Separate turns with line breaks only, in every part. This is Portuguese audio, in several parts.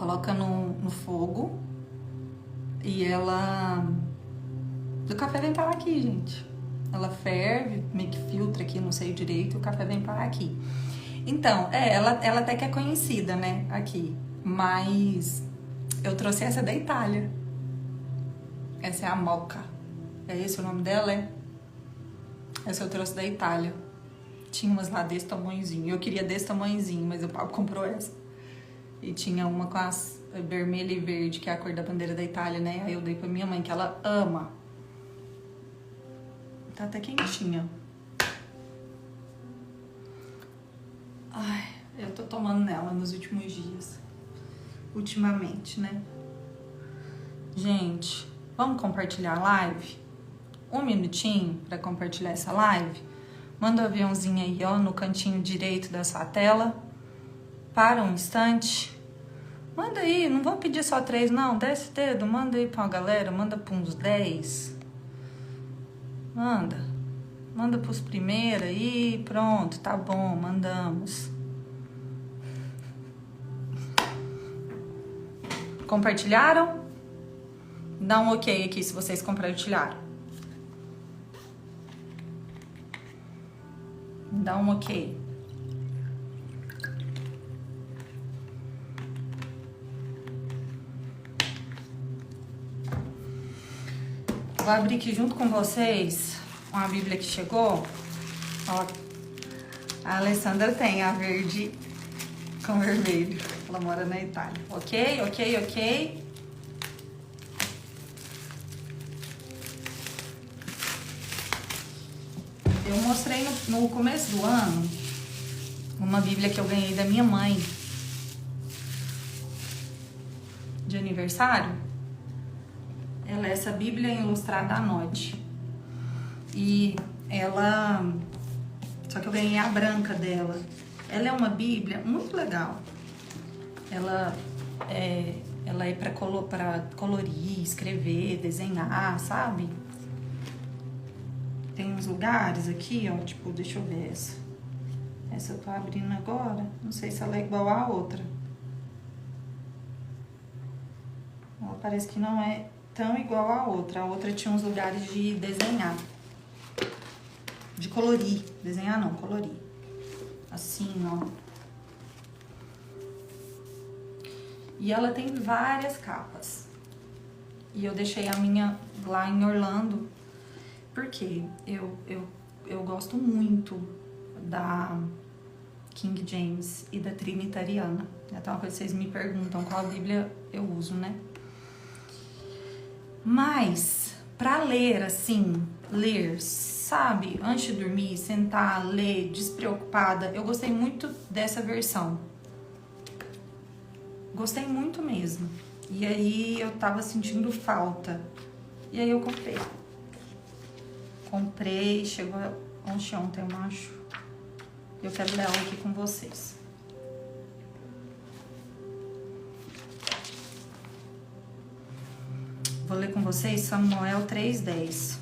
Coloca no fogo e ela... O café vem parar aqui, gente. Ela ferve, meio que filtra aqui, não sei direito, o café vem parar aqui. Então, ela até que é conhecida, né, aqui. Mas eu trouxe essa da Itália. Essa é a Moka. É esse o nome dela, é? Essa eu trouxe da Itália. Tinha umas lá desse tamanhozinho. Eu queria desse tamanhozinho, mas o Pablo comprou essa. E tinha uma com as vermelha e verde, que é a cor da bandeira da Itália, né? Aí eu dei pra minha mãe, que ela ama. Tá até quentinha. Ai, eu tô tomando nela nos últimos dias. Ultimamente, né? Gente, vamos compartilhar a live? Um minutinho pra compartilhar essa live? Manda o aviãozinho aí, ó, no cantinho direito da sua tela. Para um instante. Manda aí, não vamos pedir só 3, não. Desce o dedo, manda aí pra galera, manda pra uns 10. Manda pros primeiros aí, pronto, tá bom, mandamos. Compartilharam? Dá um ok aqui se vocês compartilharam. Dá um ok. Vou abrir aqui junto com vocês uma Bíblia que chegou. Ó, a Alessandra tem a verde com vermelho. Ela mora na Itália. Ok, ok, ok. Eu mostrei no começo do ano uma Bíblia que eu ganhei da minha mãe de aniversário. Ela é essa Bíblia Ilustrada à Noite. E ela... Só que eu ganhei a branca dela. Ela é uma Bíblia muito legal. Ela é pra colorir, escrever, desenhar, sabe? Tem uns lugares aqui, ó, tipo, deixa eu ver essa. Essa eu tô abrindo agora. Não sei se ela é igual à outra. Ela parece que não é tão igual à outra. A outra tinha uns lugares de desenhar. De colorir. Desenhar não, colorir. Assim, ó. E ela tem várias capas. E eu deixei a minha lá em Orlando. Porque eu gosto muito da King James e da Trinitariana. Então, uma coisa que vocês me perguntam qual Bíblia eu uso, né? Mas, pra ler, assim, sabe? Antes de dormir, sentar, ler, despreocupada. Eu gostei muito dessa versão. Gostei muito mesmo. E aí, eu tava sentindo falta. E aí, eu comprei. Chegou ontem, eu acho. Eu quero ler ela aqui com vocês. Vou ler com vocês Samuel 3:10.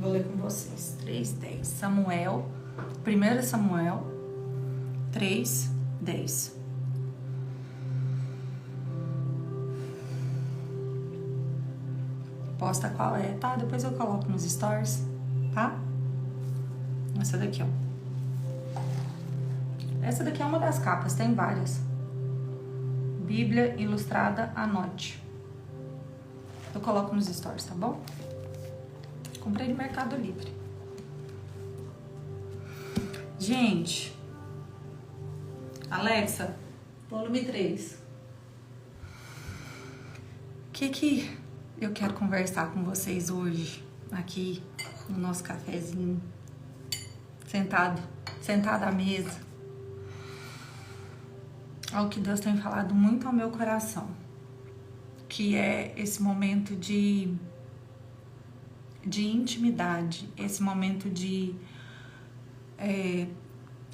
Vou ler com vocês. 3:10. Samuel, 1 Samuel 3:10. Posta qual é, tá? Depois eu coloco nos stories, tá? Essa daqui, ó. Essa daqui é uma das capas, tem várias. Bíblia Ilustrada à Noite. Eu coloco nos stories, tá bom? Comprei no Mercado Livre. Gente, Alexa, volume 3. O que eu quero conversar com vocês hoje, aqui no nosso cafezinho, sentada à mesa? Algo que Deus tem falado muito ao meu coração, que é esse momento de intimidade, esse momento de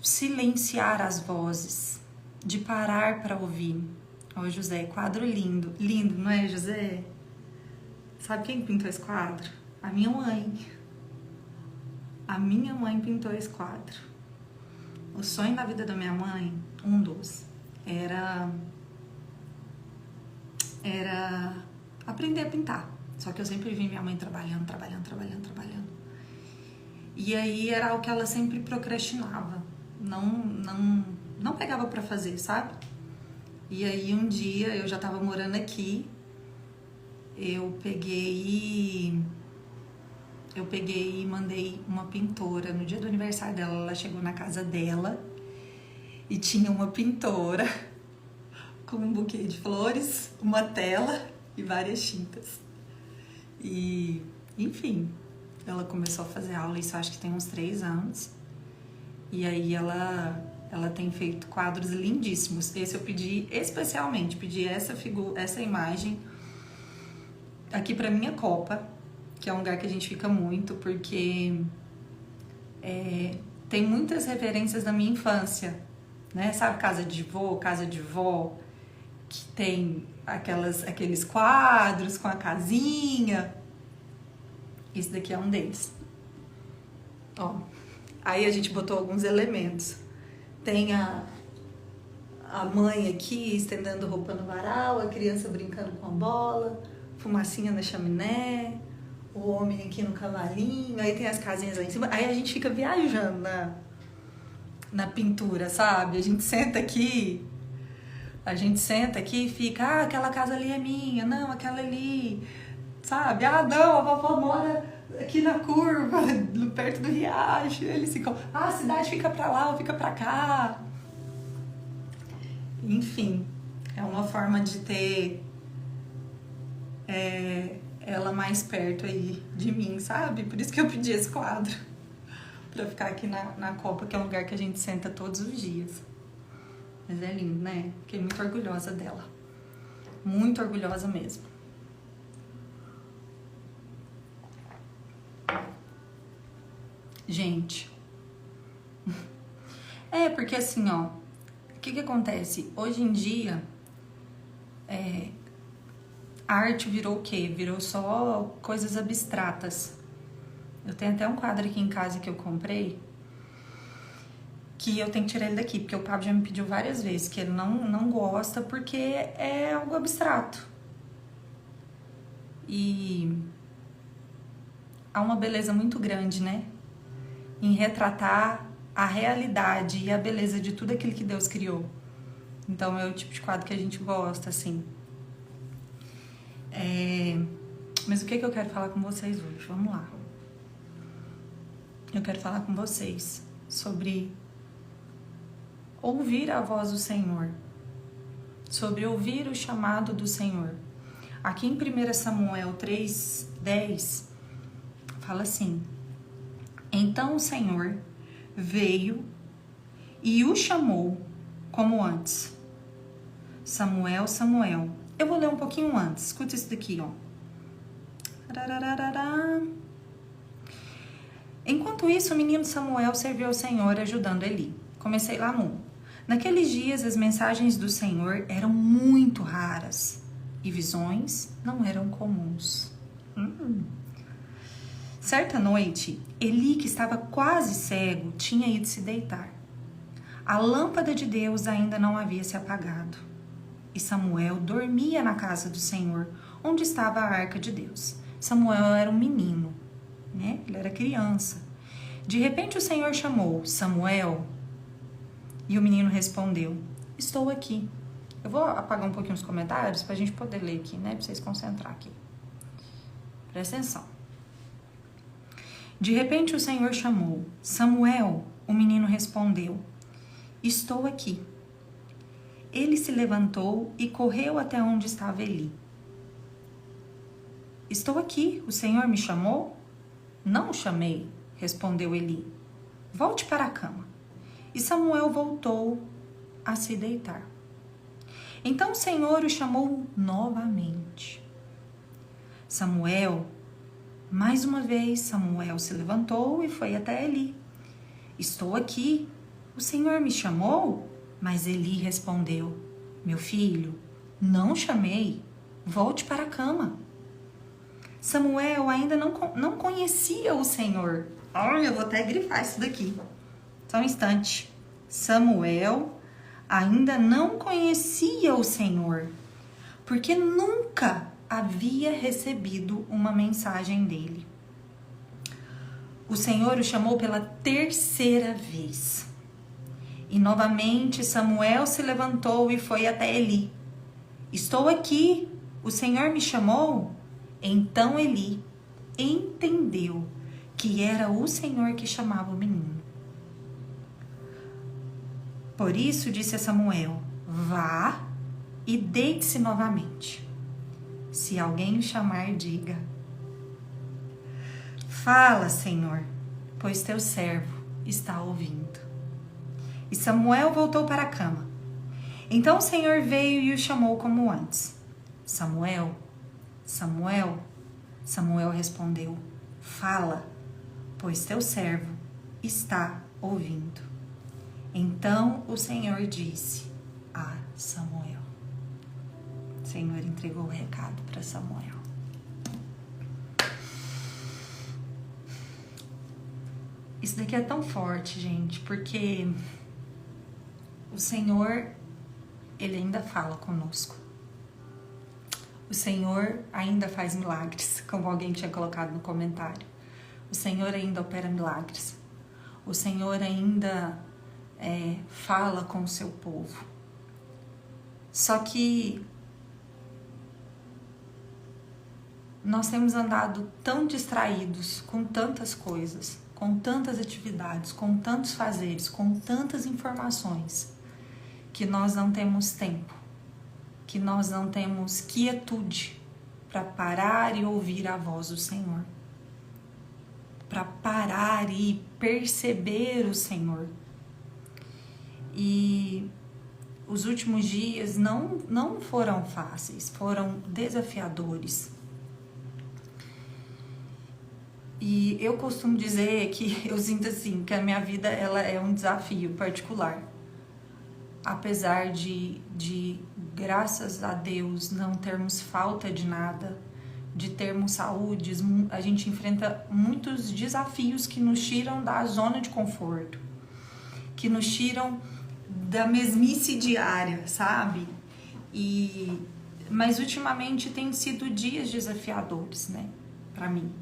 silenciar as vozes, de parar para ouvir. Ó, José, quadro lindo, lindo, não é, José? Sabe quem pintou esse quadro? A minha mãe. A minha mãe pintou esse quadro. O sonho da vida da minha mãe, um dos, era aprender a pintar. Só que eu sempre vi minha mãe trabalhando. E aí era o que ela sempre procrastinava. Não pegava pra fazer, sabe? E aí um dia eu já tava morando aqui, eu peguei e mandei uma pintora no dia do aniversário dela. Ela chegou na casa dela e tinha uma pintora com um buquê de flores, uma tela e várias tintas. E, enfim, ela começou a fazer aula, isso acho que tem uns 3 anos. E aí ela tem feito quadros lindíssimos. Esse eu pedi especialmente, essa imagem aqui pra minha copa, que é um lugar que a gente fica muito, porque tem muitas referências da minha infância, né? Sabe, casa de vô, casa de vó, que tem aqueles quadros com a casinha. Esse daqui é um deles. Ó, aí a gente botou alguns elementos. Tem a mãe aqui estendendo roupa no varal, a criança brincando com a bola, fumacinha na chaminé, o homem aqui no cavalinho, aí tem as casinhas lá em cima. Aí a gente fica viajando na pintura, sabe? A gente senta aqui e fica, aquela casa ali é minha, não, aquela ali, sabe? Não, a vovó mora aqui na curva, perto do riacho. Eles ficam, a cidade fica pra lá ou fica pra cá. Enfim, é uma forma de ter ela mais perto aí de mim, sabe? Por isso que eu pedi esse quadro, pra ficar aqui na copa, que é um lugar que a gente senta todos os dias. Mas é lindo, né? Fiquei muito orgulhosa dela. Muito orgulhosa mesmo. Gente. Porque assim, ó. O que acontece? Hoje em dia, a arte virou o quê? Virou só coisas abstratas. Eu tenho até um quadro aqui em casa que eu comprei, que eu tenho que tirar ele daqui, porque o Pablo já me pediu várias vezes que ele não gosta, porque é algo abstrato. E há uma beleza muito grande, né? Em retratar a realidade e a beleza de tudo aquilo que Deus criou. Então é o tipo de quadro que a gente gosta, assim. Mas o que eu quero falar com vocês hoje? Vamos lá. Eu quero falar com vocês sobre ouvir a voz do Senhor, sobre ouvir o chamado do Senhor. Aqui em 1 Samuel 3:10 fala assim: então o Senhor veio e o chamou como antes. Samuel, Samuel. Eu vou ler um pouquinho antes. Escuta isso daqui, ó. Enquanto isso, o menino Samuel serviu ao Senhor ajudando Eli. Comecei lá no 1. Naqueles dias, as mensagens do Senhor eram muito raras e visões não eram comuns. Certa noite, Eli, que estava quase cego, tinha ido se deitar. A lâmpada de Deus ainda não havia se apagado. E Samuel dormia na casa do Senhor, onde estava a arca de Deus. Samuel era um menino, né? Ele era criança. De repente o Senhor chamou: Samuel. E o menino respondeu: estou aqui. Eu vou apagar um pouquinho os comentários para a gente poder ler aqui, né? Para vocês concentrar aqui. Presta atenção. De repente o Senhor chamou: Samuel. O menino respondeu: estou aqui. Ele se levantou e correu até onde estava Eli. Estou aqui, o Senhor me chamou? Não o chamei, respondeu Eli. Volte para a cama. E Samuel voltou a se deitar. Então o Senhor o chamou novamente. Samuel, mais uma vez, Samuel se levantou e foi até Eli. Estou aqui, o Senhor me chamou? Mas Eli respondeu: meu filho, não chamei, volte para a cama. Samuel ainda não conhecia o Senhor. Olha, eu vou até grifar isso daqui. Só um instante. Samuel ainda não conhecia o Senhor, porque nunca havia recebido uma mensagem dele. O Senhor o chamou pela terceira vez. E novamente Samuel se levantou e foi até Eli. Estou aqui, o Senhor me chamou? Então Eli entendeu que era o Senhor que chamava o menino. Por isso disse a Samuel: vá e deite-se novamente. Se alguém o chamar, diga: fala, Senhor, pois teu servo está ouvindo. E Samuel voltou para a cama. Então o Senhor veio e o chamou como antes. Samuel, Samuel. Samuel respondeu: fala, pois teu servo está ouvindo. Então o Senhor disse a Samuel. O Senhor entregou o recado para Samuel. Isso daqui é tão forte, gente, porque o Senhor, Ele ainda fala conosco. O Senhor ainda faz milagres, como alguém tinha colocado no comentário. O Senhor ainda opera milagres. O Senhor ainda fala com o seu povo. Só que nós temos andado tão distraídos com tantas coisas, com tantas atividades, com tantos fazeres, com tantas informações, que nós não temos tempo, que nós não temos quietude para parar e ouvir a voz do Senhor, para parar e perceber o Senhor. E os últimos dias não foram fáceis, foram desafiadores. E eu costumo dizer que eu sinto assim, que a minha vida ela é um desafio particular. Apesar de graças a Deus, não termos falta de nada, de termos saúde, a gente enfrenta muitos desafios que nos tiram da zona de conforto, que nos tiram da mesmice diária, sabe? Mas ultimamente tem sido dias desafiadores, né, para mim.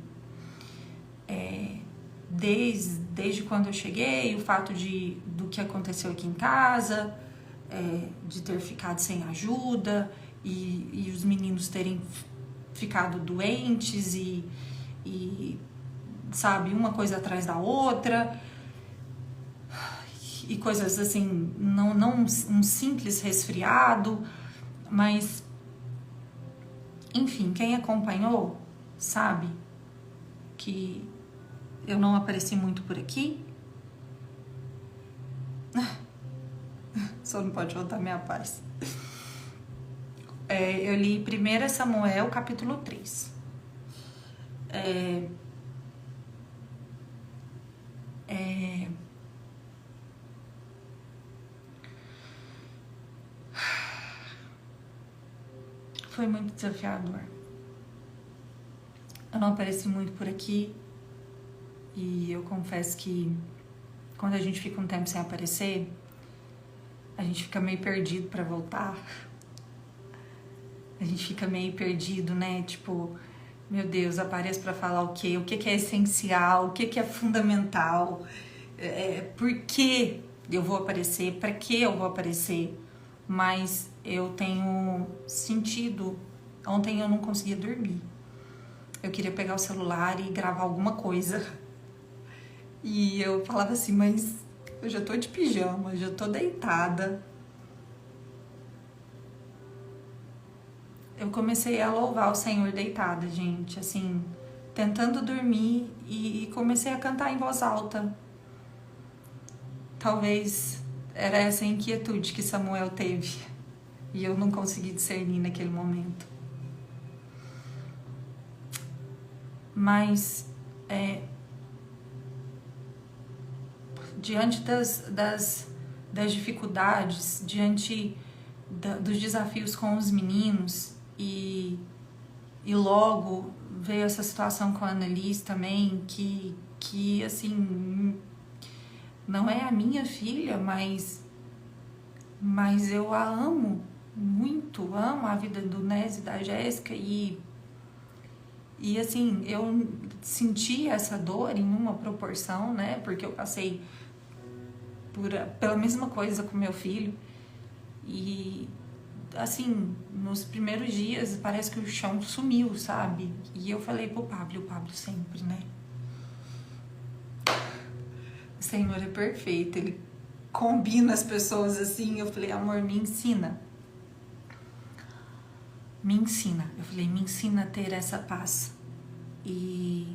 Desde quando eu cheguei, o fato do que aconteceu aqui em casa, de ter ficado sem ajuda e os meninos terem ficado doentes e sabe, uma coisa atrás da outra e coisas assim, não um simples resfriado, mas enfim, quem acompanhou sabe que eu não apareci muito por aqui. Só não pode voltar minha paz. Eu li 1 Samuel, capítulo 3. Foi muito desafiador. Eu não apareci muito por aqui. E eu confesso que quando a gente fica um tempo sem aparecer, a gente fica meio perdido pra voltar. A gente fica meio perdido, né? Tipo, meu Deus, apareço pra falar o quê? O que é essencial? O que é fundamental? Por que eu vou aparecer? Pra que eu vou aparecer? Mas eu tenho sentido... Ontem eu não conseguia dormir. Eu queria pegar o celular e gravar alguma coisa. E eu falava assim, mas eu já tô de pijama, já tô deitada. Eu comecei a louvar o Senhor deitada, gente, assim, tentando dormir e comecei a cantar em voz alta. Talvez era essa inquietude que Samuel teve e eu não consegui discernir naquele momento. Mas diante das dificuldades, diante dos desafios com os meninos e logo veio essa situação com a Annalise também, que assim, não é a minha filha, mas eu a amo muito, amo a vida do Nés e da Jéssica, e assim, eu senti essa dor em uma proporção, né, porque eu passei pela mesma coisa com meu filho, e assim, nos primeiros dias parece que o chão sumiu, sabe? E eu falei pro Pablo, o Pablo sempre, né? O Senhor é perfeito, ele combina as pessoas assim. Eu falei, amor, me ensina. Me ensina. Eu falei, me ensina a ter essa paz. E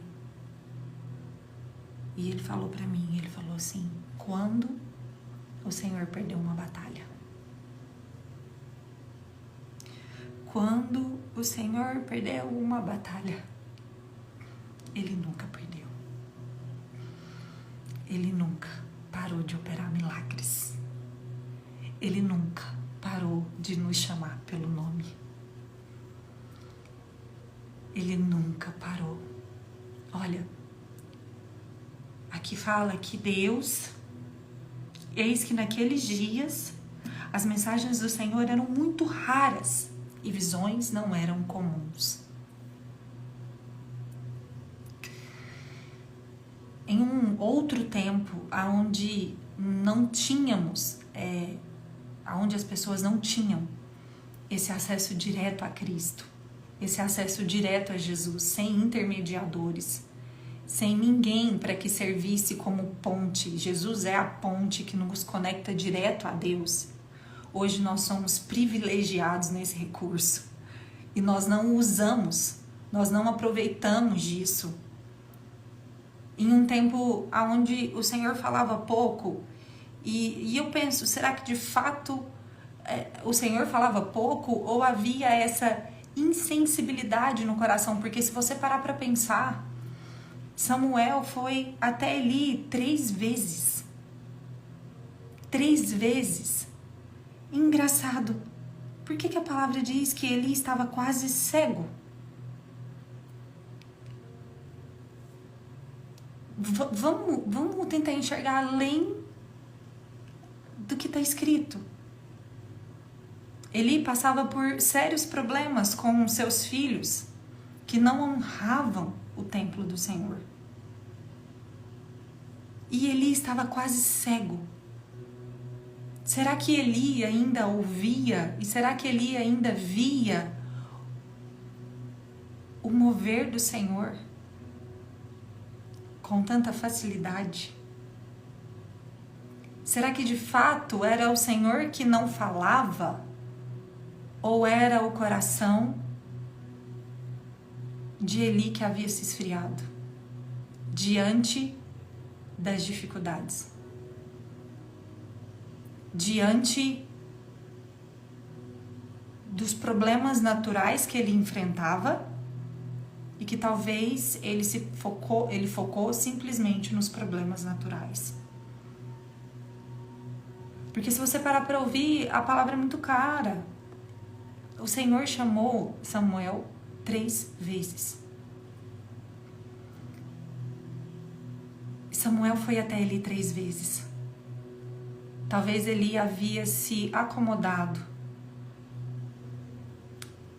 ele falou pra mim, ele falou assim, quando o Senhor perdeu uma batalha? Quando o Senhor perdeu uma batalha, Ele nunca perdeu. Ele nunca parou de operar milagres. Ele nunca parou de nos chamar pelo nome. Ele nunca parou. Olha, aqui fala que Deus, eis que naqueles dias as mensagens do Senhor eram muito raras e visões não eram comuns. Em um outro tempo, onde não tínhamos, onde as pessoas não tinham esse acesso direto a Cristo, esse acesso direto a Jesus, sem intermediadores, sem ninguém para que servisse como ponte. Jesus é a ponte que nos conecta direto a Deus. Hoje nós somos privilegiados nesse recurso e nós não o usamos, nós não aproveitamos disso. Em um tempo onde o Senhor falava pouco, e eu penso, será que de fato o Senhor falava pouco ou havia essa insensibilidade no coração? Porque se você parar para pensar, Samuel foi até Eli 3 vezes. 3 vezes. Engraçado. Por que a palavra diz que Eli estava quase cego? Vamos tentar enxergar além do que está escrito. Eli passava por sérios problemas com seus filhos que não honravam o templo do Senhor. E Eli estava quase cego. Será que Eli ainda ouvia? E será que Eli ainda via o mover do Senhor com tanta facilidade? Será que de fato era o Senhor que não falava? Ou era o coração de Eli que havia se esfriado diante das dificuldades? Diante dos problemas naturais que ele enfrentava e que talvez ele focou simplesmente nos problemas naturais. Porque se você parar para ouvir, a palavra é muito clara. O Senhor chamou Samuel 3 vezes. Samuel foi até Eli 3 vezes. Talvez Eli havia se acomodado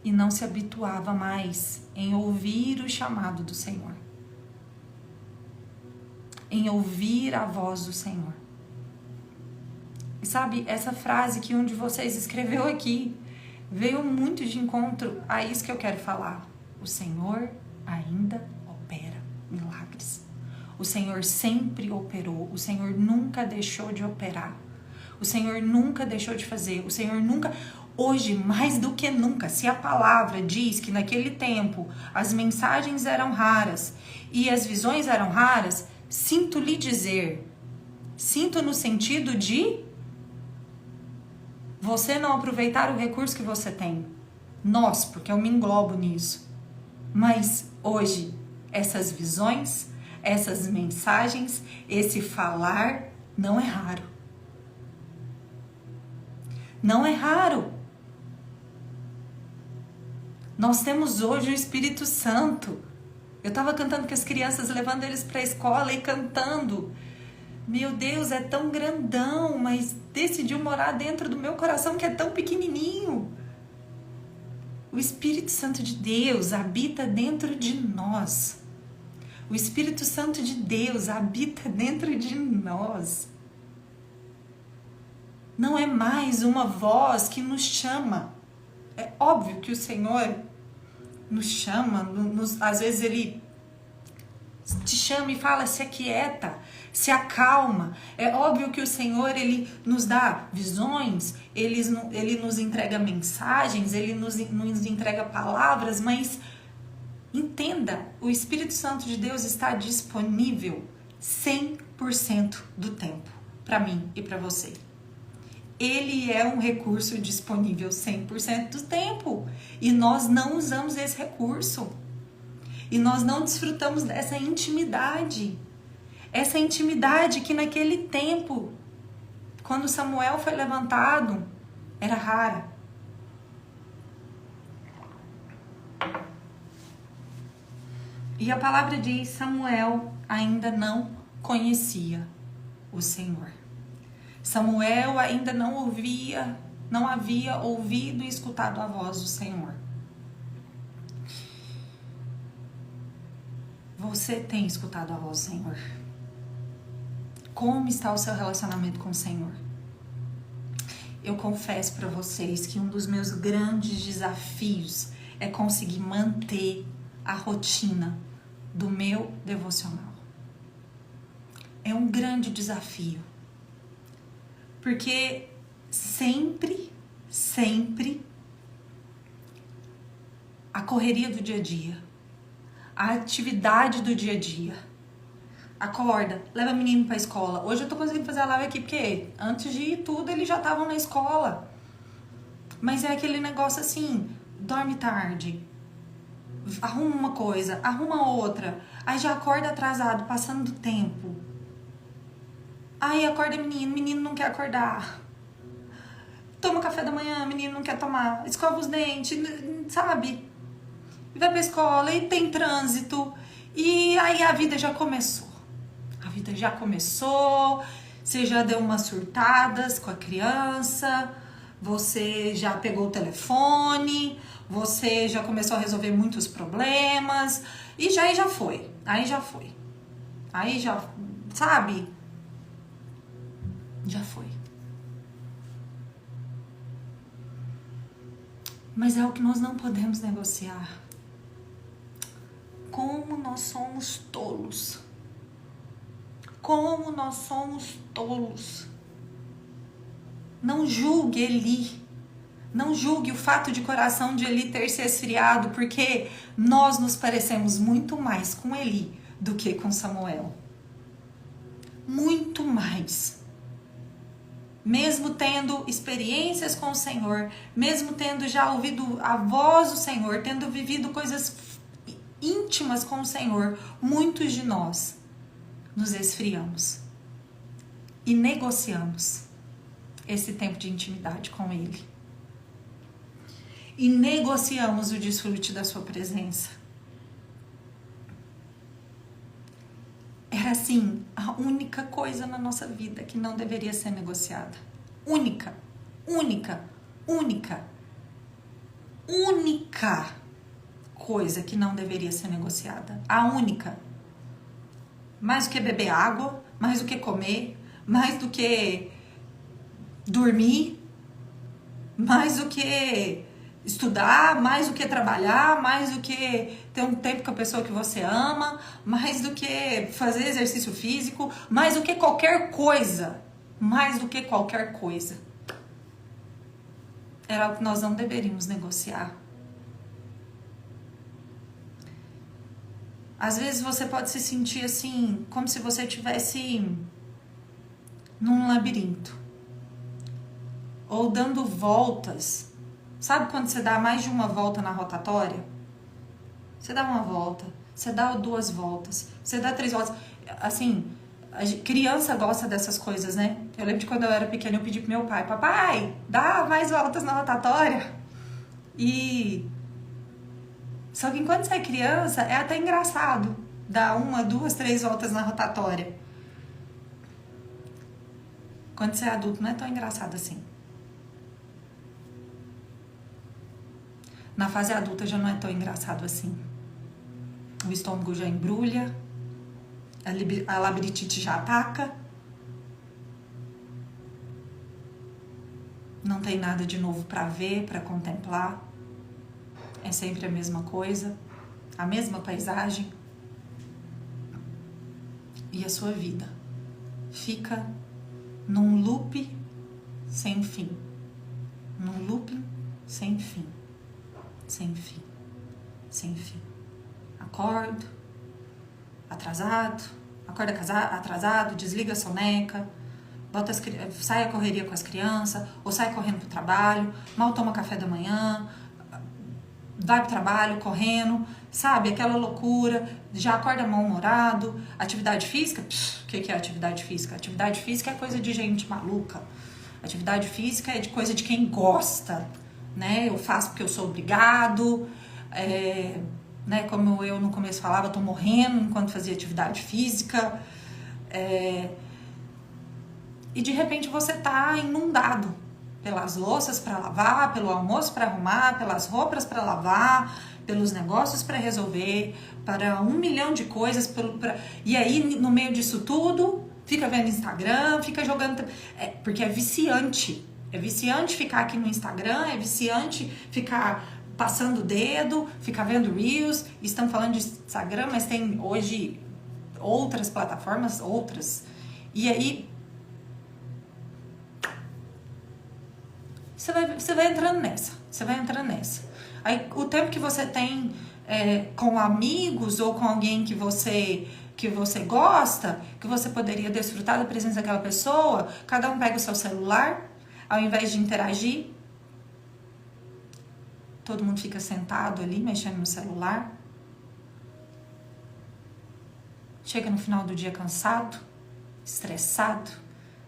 e não se habituava mais em ouvir o chamado do Senhor, em ouvir a voz do Senhor. E sabe, essa frase que um de vocês escreveu aqui veio muito de encontro a isso que eu quero falar. O Senhor ainda opera milagres. O Senhor sempre operou. O Senhor nunca deixou de operar. O Senhor nunca deixou de fazer. O Senhor nunca... Hoje, mais do que nunca, se a palavra diz que naquele tempo as mensagens eram raras e as visões eram raras, sinto lhe dizer, sinto no sentido de você não aproveitar o recurso que você tem. Nós, porque eu me englobo nisso. Mas hoje, essas visões, essas mensagens, esse falar não é raro. Não é raro. Nós temos hoje o Espírito Santo Eu tava cantando com as crianças, levando eles pra escola e cantando. Meu Deus, é tão grandão, mas decidiu morar dentro do meu coração que é tão pequenininho. O Espírito Santo de Deus habita dentro de nós. O Espírito Santo de Deus habita dentro de nós. Não é mais uma voz que nos chama. É óbvio que o Senhor nos chama, às vezes Ele te chama e fala, se aquieta, se acalma. É óbvio que o Senhor, Ele nos dá visões, Ele nos entrega mensagens, Ele nos entrega palavras, mas entenda, o Espírito Santo de Deus está disponível 100% do tempo, para mim e para você. Ele é um recurso disponível 100% do tempo, e nós não usamos esse recurso. E nós não desfrutamos dessa intimidade. Essa intimidade que naquele tempo, quando Samuel foi levantado, era rara. E a palavra diz, Samuel ainda não conhecia o Senhor. Samuel ainda não havia ouvido e escutado a voz do Senhor. Você tem escutado a voz do Senhor? Como está o seu relacionamento com o Senhor? Eu confesso para vocês que um dos meus grandes desafios é conseguir manter a rotina do meu devocional. É um grande desafio. Porque sempre a correria do dia a dia, a atividade do dia a dia. Acorda, leva o menino pra escola. Hoje eu tô conseguindo fazer a live aqui porque antes de tudo eles já estavam na escola. Mas é aquele negócio assim, dorme tarde, arruma uma coisa, arruma outra, aí já acorda atrasado, passando do tempo. Aí acorda menino não quer acordar. Toma café da manhã, menino não quer tomar. Escova os dentes, sabe? E vai pra escola e tem trânsito. E aí a vida já começou. A vida já começou. Você já deu umas surtadas com a criança. Você já pegou o telefone. Você já começou a resolver muitos problemas. E já foi. Aí já foi. Aí já, sabe? Já foi. Mas é o que nós não podemos negociar. Como nós somos tolos. Como nós somos tolos. Não julgue Eli. Não julgue o fato de coração de Eli ter se esfriado, porque nós nos parecemos muito mais com Eli do que com Samuel. Muito mais. Mesmo tendo experiências com o Senhor, mesmo tendo já ouvido a voz do Senhor, tendo vivido coisas íntimas com o Senhor, muitos de nós nos esfriamos e negociamos esse tempo de intimidade com Ele. E negociamos o desfrute da sua presença. Era assim, a única coisa na nossa vida que não deveria ser negociada. Única coisa que não deveria ser negociada. A única. Mais do que beber água, mais do que comer, mais do que dormir, mais do que estudar, mais do que trabalhar, mais do que ter um tempo com a pessoa que você ama, mais do que fazer exercício físico, mais do que qualquer coisa, era o que nós não deveríamos negociar. Às vezes você pode se sentir assim, como se você estivesse num labirinto, ou dando voltas. Sabe quando você dá mais de uma volta na rotatória? Você dá uma volta, você dá 2 voltas, você dá 3 voltas. Assim, a criança gosta dessas coisas, né? Eu lembro de quando eu era pequena, eu pedi pro meu pai, papai, dá mais voltas na rotatória. E Só que enquanto você é criança, é até engraçado dar 1, 2, 3 voltas na rotatória. Quando você é adulto, não é tão engraçado assim. Na fase adulta já não é tão engraçado assim. O estômago já embrulha, a labirintite já ataca. Não tem nada de novo para ver, para contemplar. É sempre a mesma coisa, a mesma paisagem. E a sua vida fica num loop sem fim. Num loop sem fim. Sem fim. Sem fim. Acordo, atrasado, acorda atrasado, desliga a soneca, sai a correria com as crianças, ou sai correndo pro trabalho, mal toma café da manhã, vai pro trabalho correndo, sabe? Aquela loucura, já acorda mal-humorado. Atividade física? O que é atividade física? Atividade física é coisa de gente maluca. Atividade física é de coisa de quem gosta, né? Eu faço porque eu sou obrigado, né? Como eu no começo falava, tô morrendo enquanto fazia atividade física. E de repente você tá inundado pelas louças para lavar, pelo almoço para arrumar, pelas roupas para lavar, pelos negócios para resolver, para 1 milhão de coisas. E aí, no meio disso tudo, fica vendo Instagram, fica jogando... porque é viciante. É viciante ficar aqui no Instagram, é viciante ficar passando o dedo, ficar vendo Reels. Estamos falando de Instagram, mas tem hoje outras plataformas, outras. E aí... Você vai entrando nessa. Aí, o tempo que você tem com amigos ou com alguém que você gosta, que você poderia desfrutar da presença daquela pessoa, cada um pega o seu celular, ao invés de interagir, todo mundo fica sentado ali, mexendo no celular. Chega no final do dia cansado, estressado,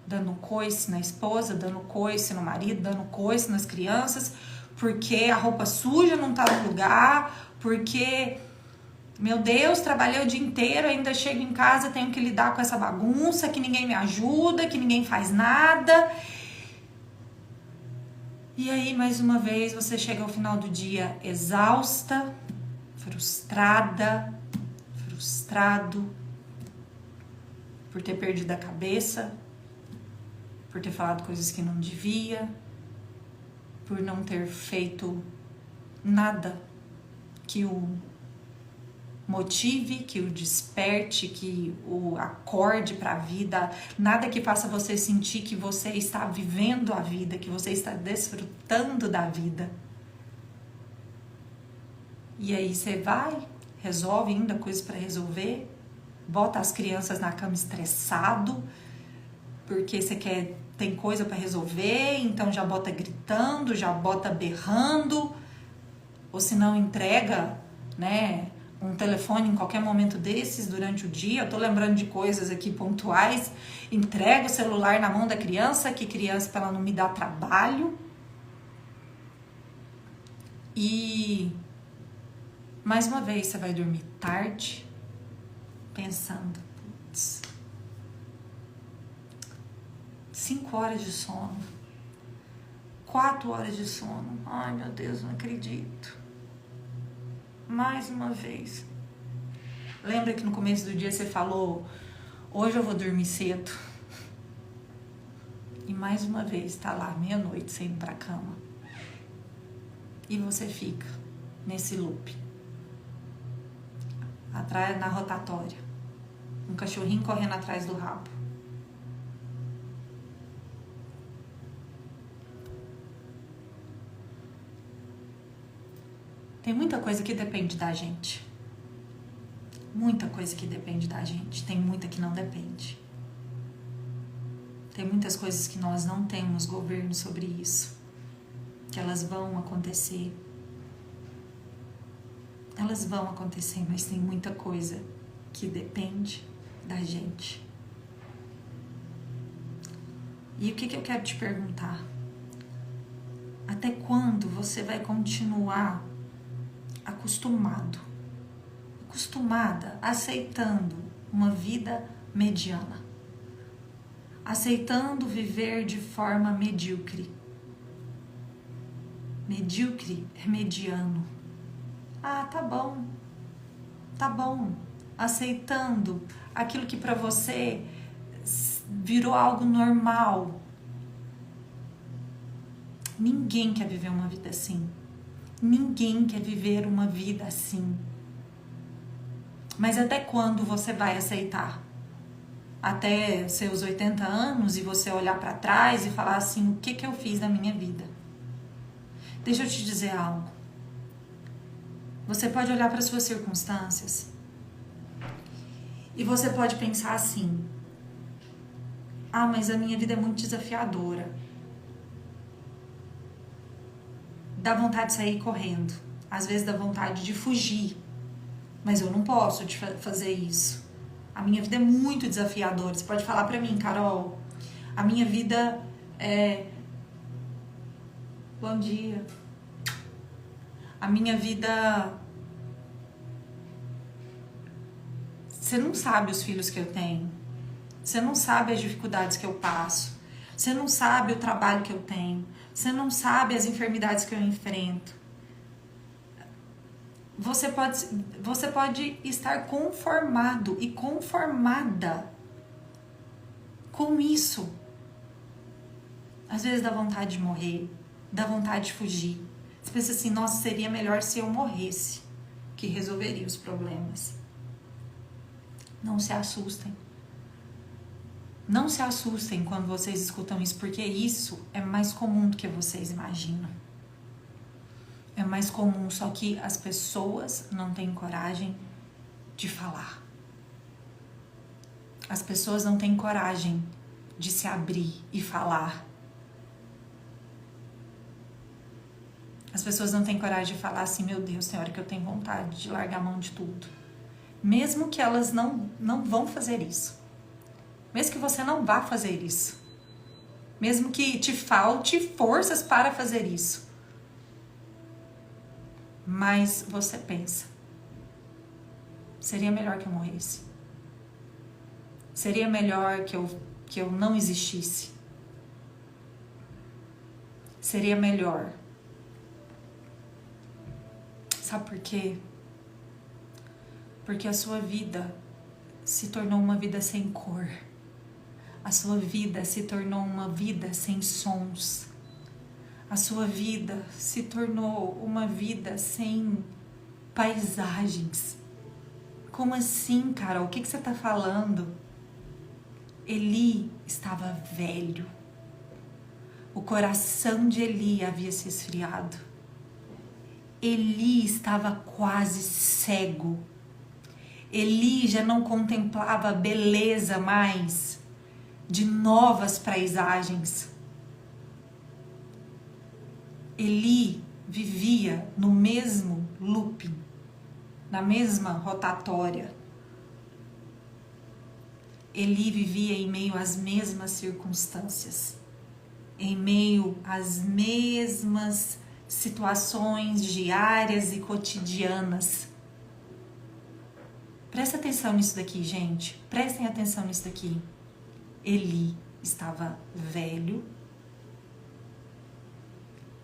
dando coice na esposa, dando coice no marido, dando coice nas crianças, porque a roupa suja não tá no lugar, porque, meu Deus, trabalhei o dia inteiro, ainda chego em casa, tenho que lidar com essa bagunça, que ninguém me ajuda, que ninguém faz nada. E aí, mais uma vez, você chega ao final do dia exausta, frustrado, por ter perdido a cabeça, por ter falado coisas que não devia, por não ter feito nada que o motive, que o desperte, que o acorde para a vida, nada que faça você sentir que você está vivendo a vida, que você está desfrutando da vida. E aí você vai, resolve ainda coisas para resolver, bota as crianças na cama estressado, porque você tem coisa para resolver, então já bota gritando, já bota berrando, ou se não entrega, né, um telefone em qualquer momento desses durante o dia. Eu tô lembrando de coisas aqui pontuais. Entrega o celular na mão da criança, que criança para ela não me dar trabalho. E mais uma vez você vai dormir tarde, pensando, putz, 5 horas de sono, 4 horas de sono, ai meu Deus, não acredito. Mais uma vez. Lembra que no começo do dia você falou, hoje eu vou dormir cedo? E mais uma vez tá lá, meia-noite, sem ir pra cama. E você fica nesse loop. Atrás, na rotatória. Um cachorrinho correndo atrás do rabo. Tem muita coisa que depende da gente. Muita coisa que depende da gente. Tem muita que não depende. Tem muitas coisas que nós não temos governo sobre isso. Que elas vão acontecer. Elas vão acontecer, mas tem muita coisa que depende da gente. E o que eu quero te perguntar? Até quando você vai continuar acostumada, aceitando uma vida mediana, aceitando viver de forma medíocre. Medíocre é mediano. Ah, tá bom, aceitando aquilo que para você virou algo normal. Ninguém quer viver uma vida assim. Ninguém quer viver uma vida assim. Mas até quando você vai aceitar? Até seus 80 anos e você olhar para trás e falar assim, o que eu fiz na minha vida? Deixa eu te dizer algo. Você pode olhar para suas circunstâncias e você pode pensar assim, ah, mas a minha vida é muito desafiadora. Dá vontade de sair correndo. Às vezes dá vontade de fugir. Mas eu não posso fazer isso. A minha vida é muito desafiadora. Você pode falar pra mim, Carol, a minha vida é... Bom dia. A minha vida... Você não sabe os filhos que eu tenho. Você não sabe as dificuldades que eu passo. Você não sabe o trabalho que eu tenho. Você não sabe as enfermidades que eu enfrento. Você pode estar conformado e conformada com isso. Às vezes dá vontade de morrer, dá vontade de fugir. Você pensa assim, nossa, seria melhor se eu morresse, que resolveria os problemas. Não se assustem. Não se assustem quando vocês escutam isso, porque isso é mais comum do que vocês imaginam. É mais comum, só que as pessoas não têm coragem de falar. As pessoas não têm coragem de se abrir e falar. As pessoas não têm coragem de falar assim, meu Deus, tem hora que eu tenho vontade de largar a mão de tudo. Mesmo que elas não vão fazer isso. Mesmo que você não vá fazer isso. Mesmo que te falte forças para fazer isso. Mas você pensa, seria melhor que eu morresse. Seria melhor que eu não existisse. Seria melhor. Sabe por quê? Porque a sua vida se tornou uma vida sem cor. A sua vida se tornou uma vida sem sons. A sua vida se tornou uma vida sem paisagens. Como assim, Carol? O que você está falando? Eli estava velho. O coração de Eli havia se esfriado. Eli estava quase cego. Eli já não contemplava a beleza mais de novas paisagens. Eli vivia no mesmo looping, na mesma rotatória. Eli vivia em meio às mesmas circunstâncias, em meio às mesmas situações diárias e cotidianas. Presta atenção nisso daqui, gente. Prestem atenção nisso daqui. Eli estava velho.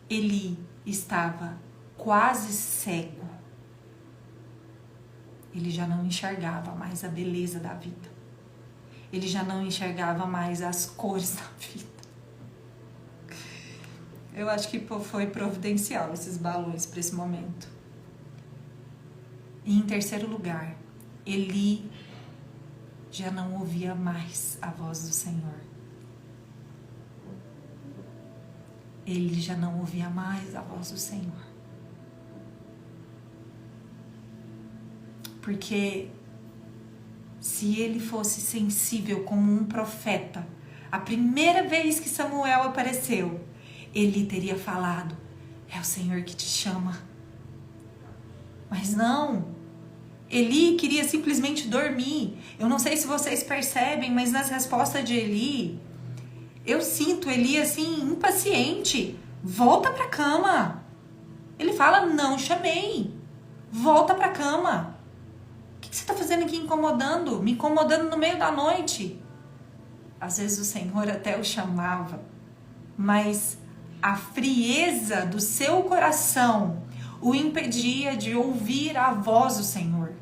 Eli estava quase cego. Ele já não enxergava mais a beleza da vida. Ele já não enxergava mais as cores da vida. Eu acho que foi providencial esses balões para esse momento. E em terceiro lugar, Eli já não ouvia mais a voz do Senhor. Ele já não ouvia mais a voz do Senhor. Porque se ele fosse sensível como um profeta, a primeira vez que Samuel apareceu, ele teria falado, é o Senhor que te chama. Mas não, Eli queria simplesmente dormir. Eu não sei se vocês percebem, mas nas respostas de Eli, eu sinto Eli assim, impaciente. Volta pra cama. Ele fala, não chamei. Volta pra cama. O que você está fazendo aqui incomodando? Me incomodando no meio da noite? Às vezes o Senhor até o chamava, mas a frieza do seu coração o impedia de ouvir a voz do Senhor.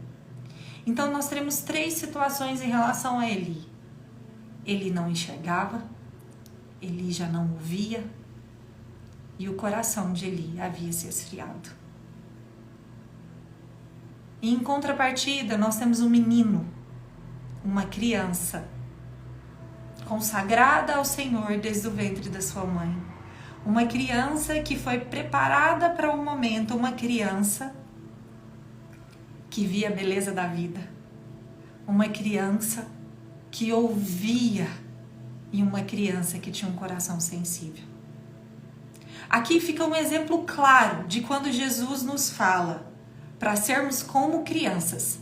Então nós teremos 3 situações em relação a Eli. Ele não enxergava, Eli já não ouvia e o coração de Eli havia se esfriado. E em contrapartida, nós temos um menino, uma criança, consagrada ao Senhor desde o ventre da sua mãe. Uma criança que foi preparada para o momento, uma criança que via a beleza da vida. Uma criança que ouvia e uma criança que tinha um coração sensível. Aqui fica um exemplo claro de quando Jesus nos fala para sermos como crianças.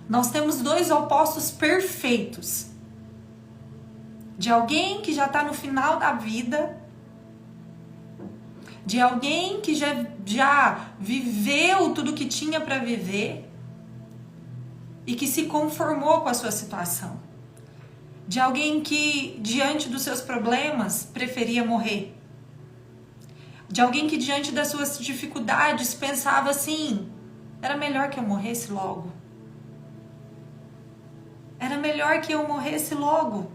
Nós temos 2 opostos perfeitos. De alguém que já está no final da vida, de alguém que já viveu tudo que tinha para viver e que se conformou com a sua situação. De alguém que, diante dos seus problemas, preferia morrer. De alguém que, diante das suas dificuldades, pensava assim: era melhor que eu morresse logo. Era melhor que eu morresse logo.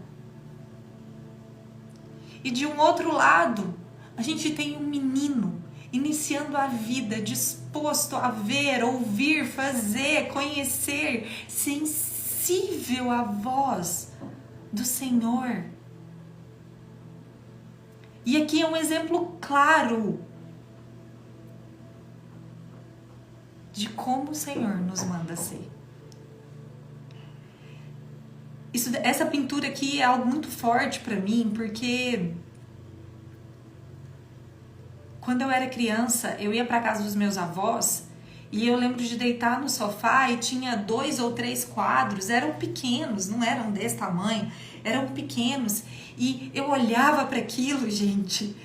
E de um outro lado, a gente tem um menino iniciando a vida, disposto a ver, ouvir, fazer, conhecer, sensível à voz do Senhor. E aqui é um exemplo claro de como o Senhor nos manda ser. Essa pintura aqui é algo muito forte para mim, porque quando eu era criança, eu ia para casa dos meus avós e eu lembro de deitar no sofá e tinha 2 ou 3 quadros, eram pequenos, não eram desse tamanho, eram pequenos, e eu olhava para aquilo, gente.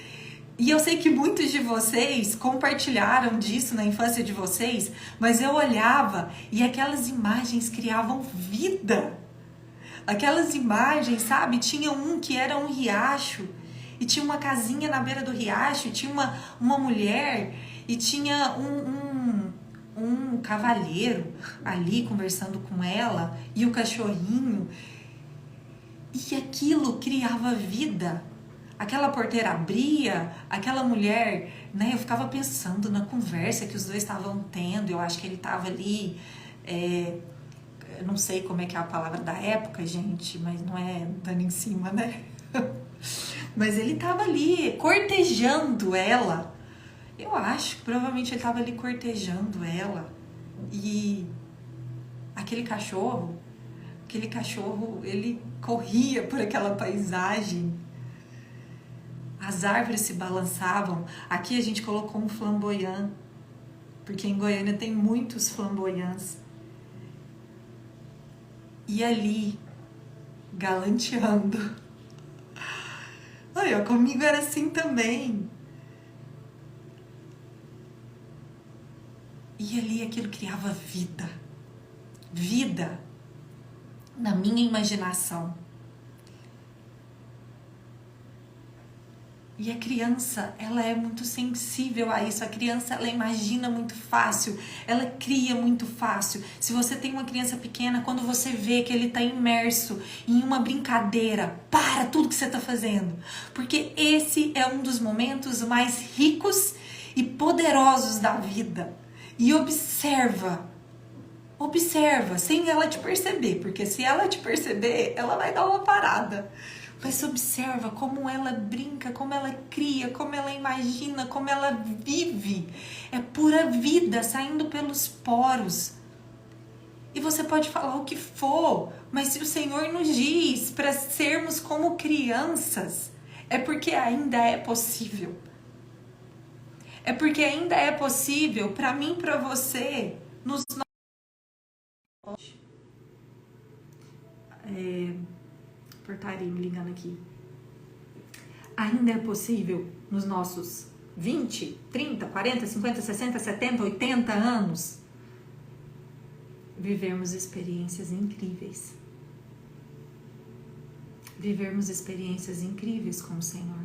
E eu sei que muitos de vocês compartilharam disso na infância de vocês, mas eu olhava e aquelas imagens criavam vida. Aquelas imagens, sabe? Tinha um que era um riacho e tinha uma casinha na beira do riacho, e tinha uma mulher e tinha um cavalheiro ali conversando com ela e o cachorrinho. E aquilo criava vida. Aquela porteira abria, aquela mulher, né? Eu ficava pensando na conversa que os dois estavam tendo. Eu acho que ele estava ali... eu não sei como é que é a palavra da época, gente, mas não é dando em cima, né? Mas ele tava ali cortejando ela. Eu acho que provavelmente ele tava ali cortejando ela. E aquele cachorro, ele corria por aquela paisagem. As árvores se balançavam. Aqui a gente colocou um flamboyant, porque em Goiânia tem muitos flamboyants. E ali, galanteando. Olha, comigo era assim também. E ali aquilo criava vida. Vida na minha imaginação. E a criança, ela é muito sensível a isso. A criança, ela imagina muito fácil. Ela cria muito fácil. Se você tem uma criança pequena, quando você vê que ele está imerso em uma brincadeira, para tudo que você está fazendo. Porque esse é um dos momentos mais ricos e poderosos da vida. E observa, sem ela te perceber. Porque se ela te perceber, ela vai dar uma parada. Mas observa como ela brinca, como ela cria, como ela imagina, como ela vive. É pura vida saindo pelos poros. E você pode falar o que for, mas se o Senhor nos diz para sermos como crianças, é porque ainda é possível. É porque ainda é possível para mim e para você nos portaria me ligando aqui. Ainda é possível nos nossos 20, 30, 40, 50, 60, 70, 80 anos vivermos experiências incríveis. Vivermos experiências incríveis com o Senhor.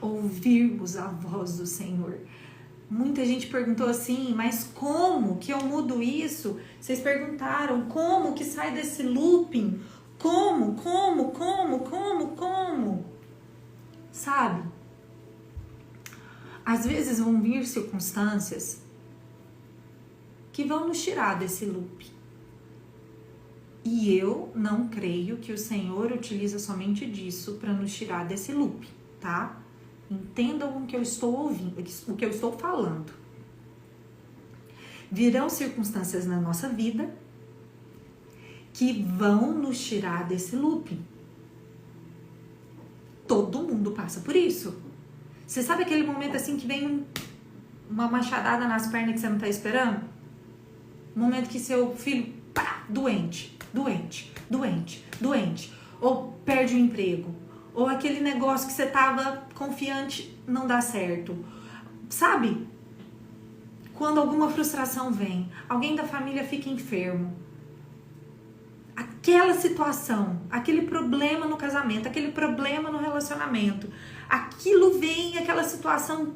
Ouvirmos a voz do Senhor. Muita gente perguntou assim, mas como que eu mudo isso? Vocês perguntaram, como que sai desse looping? Como? Sabe? Às vezes vão vir circunstâncias que vão nos tirar desse looping. E eu não creio que o Senhor utiliza somente disso para nos tirar desse looping, tá? Entendam o que eu estou ouvindo, o que eu estou falando. Virão circunstâncias na nossa vida que vão nos tirar desse looping. Todo mundo passa por isso. Você sabe aquele momento assim que vem uma machadada nas pernas que você não tá esperando? Um momento que seu filho, pá, doente. Ou perde o emprego. Ou aquele negócio que você tava confiante não dá certo. Sabe? Quando alguma frustração vem, alguém da família fica enfermo. Aquela situação, aquele problema no casamento, aquele problema no relacionamento, aquilo vem, aquela situação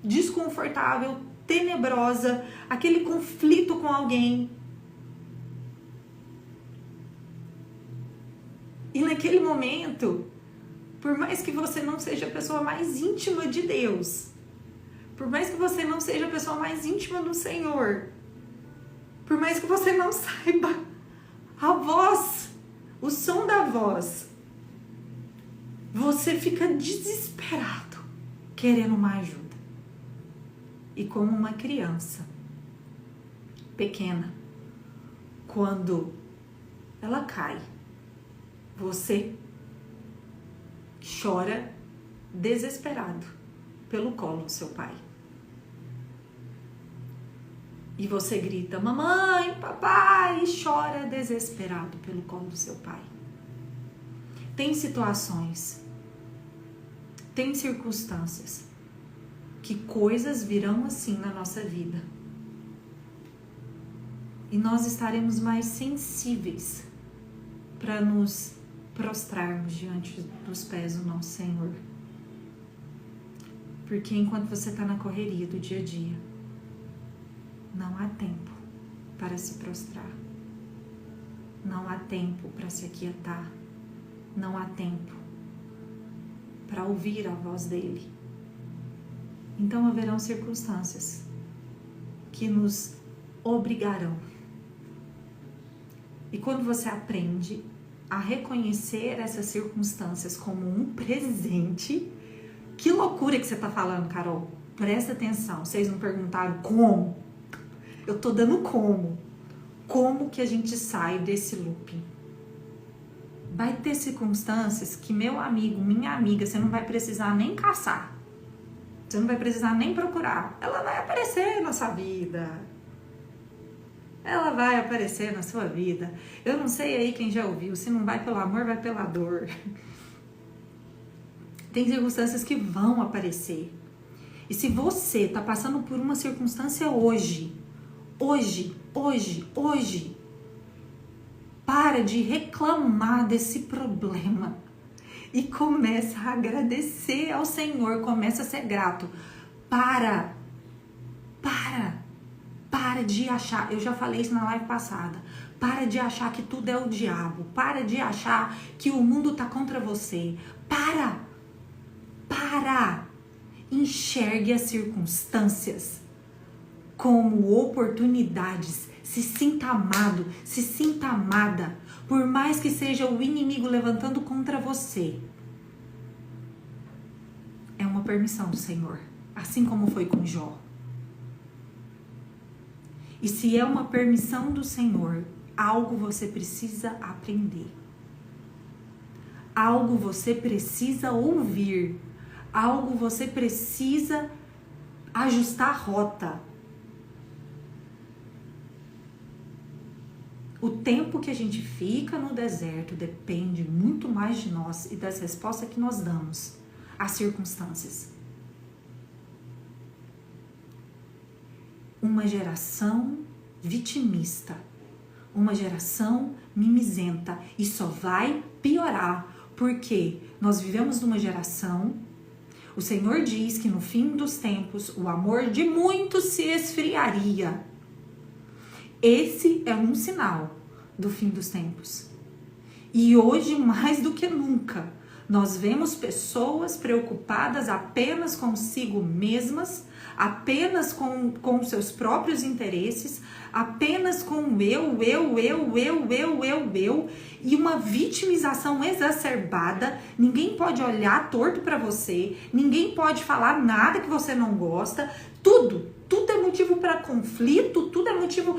desconfortável, tenebrosa, aquele conflito com alguém. E naquele momento, por mais que você não seja a pessoa mais íntima de Deus, por mais que você não seja a pessoa mais íntima do Senhor, por mais que você não saiba a voz, o som da voz, você fica desesperado, querendo uma ajuda. E como uma criança pequena, quando ela cai, você chora desesperado pelo colo do seu pai. E você grita, mamãe, papai, e chora desesperado pelo colo do seu pai. Tem situações, tem circunstâncias que coisas virão assim na nossa vida. E nós estaremos mais sensíveis para nos prostrarmos diante dos pés do nosso Senhor. Porque enquanto você está na correria do dia a dia, não há tempo para se prostrar. Não há tempo para se aquietar. Não há tempo para ouvir a voz dele. Então haverão circunstâncias que nos obrigarão. E quando você aprende a reconhecer essas circunstâncias como um presente, que loucura que você está falando, Carol. Presta atenção, vocês não perguntaram como? Eu tô dando como. Como que a gente sai desse looping? Vai ter circunstâncias que meu amigo, minha amiga, você não vai precisar nem caçar. Você não vai precisar nem procurar. Ela vai aparecer na sua vida. Ela vai aparecer na sua vida. Eu não sei aí quem já ouviu. Se não vai pelo amor, vai pela dor. Tem circunstâncias que vão aparecer. E se você tá passando por uma circunstância hoje, para de reclamar desse problema e começa a agradecer ao Senhor, começa a ser grato. Para de achar, eu já falei isso na live passada, para de achar que tudo é o diabo, para de achar que o mundo tá contra você, enxergue as circunstâncias como oportunidades. Se sinta amado, se sinta amada, por mais que seja o inimigo levantando contra você. É uma permissão do Senhor, assim como foi com Jó. E se é uma permissão do Senhor, algo você precisa aprender. Algo você precisa ouvir. Algo você precisa ajustar a rota. O tempo que a gente fica no deserto depende muito mais de nós e das respostas que nós damos às circunstâncias. Um
uma geração vitimista, uma geração mimizenta, e só vai piorar, porque nós vivemos numa geração, o Senhor diz que no fim dos tempos o amor de muitos se esfriaria. Esse é um sinal do fim dos tempos. E hoje, mais do que nunca, nós vemos pessoas preocupadas apenas consigo mesmas, apenas com seus próprios interesses, apenas com eu, e uma vitimização exacerbada. Ninguém pode olhar torto pra você, ninguém pode falar nada que você não gosta, tudo é motivo para conflito, tudo é motivo...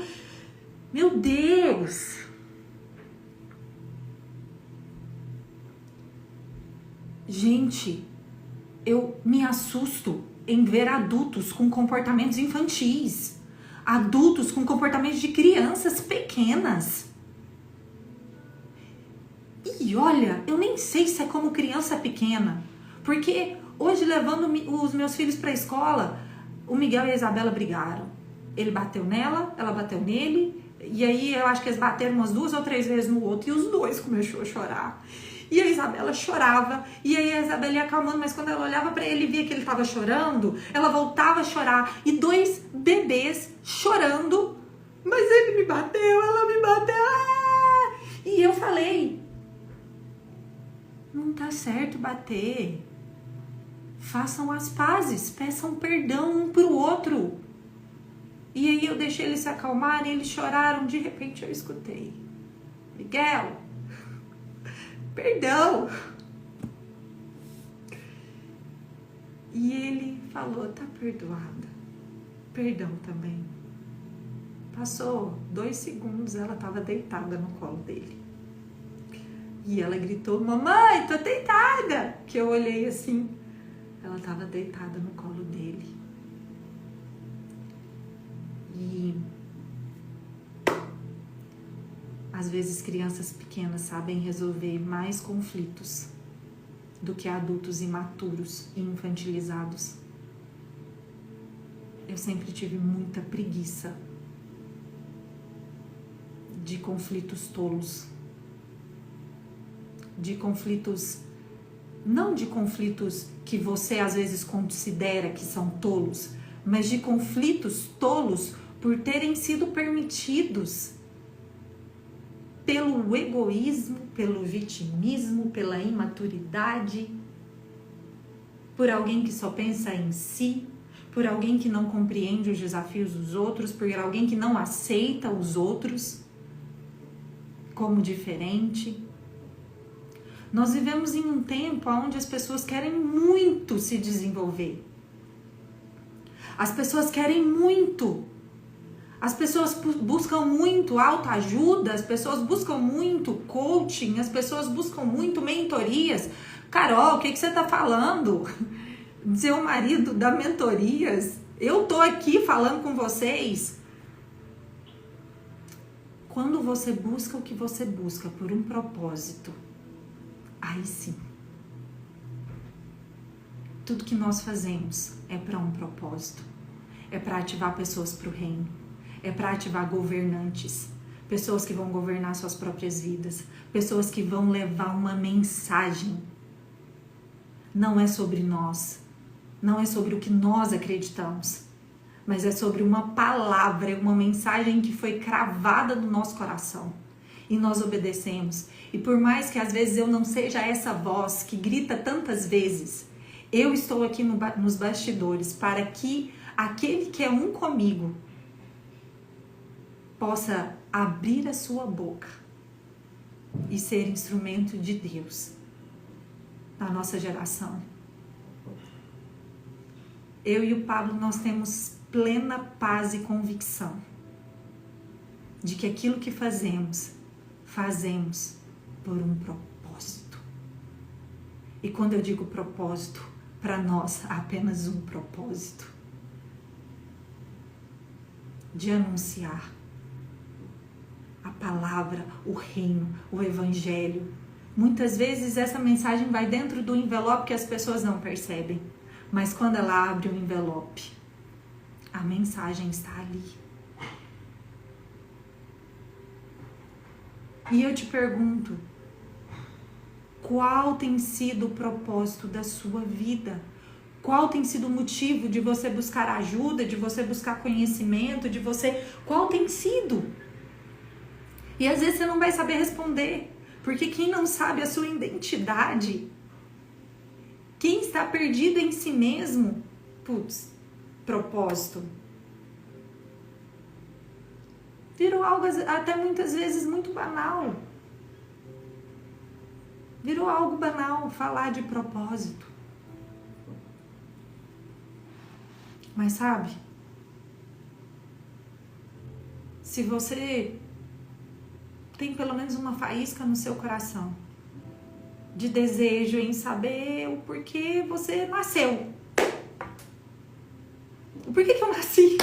Meu Deus! Gente, eu me assusto em ver adultos com comportamentos infantis, adultos com comportamentos de crianças pequenas. E olha, eu nem sei se é como criança pequena, porque hoje, levando os meus filhos para a escola, o Miguel e a Isabela brigaram. Ele bateu nela, ela bateu nele, e aí eu acho que eles bateram umas 2 ou 3 vezes no outro, e os dois começaram a chorar. E a Isabela chorava, e aí a Isabela ia acalmando, mas quando ela olhava pra ele e via que ele tava chorando, ela voltava a chorar. E 2 bebês chorando, mas ele me bateu, ela me bateu. Ah! E eu falei, não tá certo bater. Façam as pazes, peçam perdão um pro outro. E aí eu deixei eles se acalmarem, eles choraram, de repente eu escutei: Miguel, perdão. E ele falou: tá perdoada. Perdão também. Passou 2 segundos, ela estava deitada no colo dele. E ela gritou: mamãe, tô deitada. Que eu olhei assim, ela estava deitada no colo dele. E às vezes crianças pequenas sabem resolver mais conflitos do que adultos imaturos e infantilizados. Eu sempre tive muita preguiça de conflitos tolos, de conflitos, não de conflitos que você às vezes considera que são tolos, mas de conflitos tolos por terem sido permitidos pelo egoísmo, pelo vitimismo, pela imaturidade, por alguém que só pensa em si, por alguém que não compreende os desafios dos outros, por alguém que não aceita os outros como diferente. Nós vivemos em um tempo onde as pessoas querem muito se desenvolver. As pessoas querem muito. As pessoas buscam muito autoajuda, as pessoas buscam muito coaching, as pessoas buscam muito mentorias. Carol, o que você tá falando? Seu marido dá mentorias? Eu tô aqui falando com vocês. Quando você busca o que você busca por um propósito, aí sim. Tudo que nós fazemos é para um propósito. É para ativar pessoas para o reino. É para ativar governantes, pessoas que vão governar suas próprias vidas, pessoas que vão levar uma mensagem. Não é sobre nós, não é sobre o que nós acreditamos, mas é sobre uma palavra, uma mensagem que foi cravada no nosso coração. E nós obedecemos. E por mais que às vezes eu não seja essa voz que grita tantas vezes, eu estou aqui nos bastidores para que aquele que é um comigo possa abrir a sua boca e ser instrumento de Deus na nossa geração. Eu e o Pablo, nós temos plena paz e convicção de que aquilo que fazemos por um propósito. E quando eu digo propósito, para nós há apenas um propósito: de anunciar a palavra, o reino, o evangelho. Muitas vezes essa mensagem vai dentro do envelope que as pessoas não percebem, mas quando ela abre o envelope, A mensagem está ali. E eu te pergunto, qual tem sido o propósito da sua vida? Qual tem sido o motivo de você buscar ajuda, de você buscar conhecimento, Qual tem sido? E às vezes você não vai saber responder, porque quem não sabe a sua identidade, quem está perdido em si mesmo, propósito, virou algo até muitas vezes muito banal. Virou algo banal falar de propósito. Mas sabe, se você tem pelo menos uma faísca no seu coração de desejo em saber o porquê você nasceu. O porquê que eu nasci?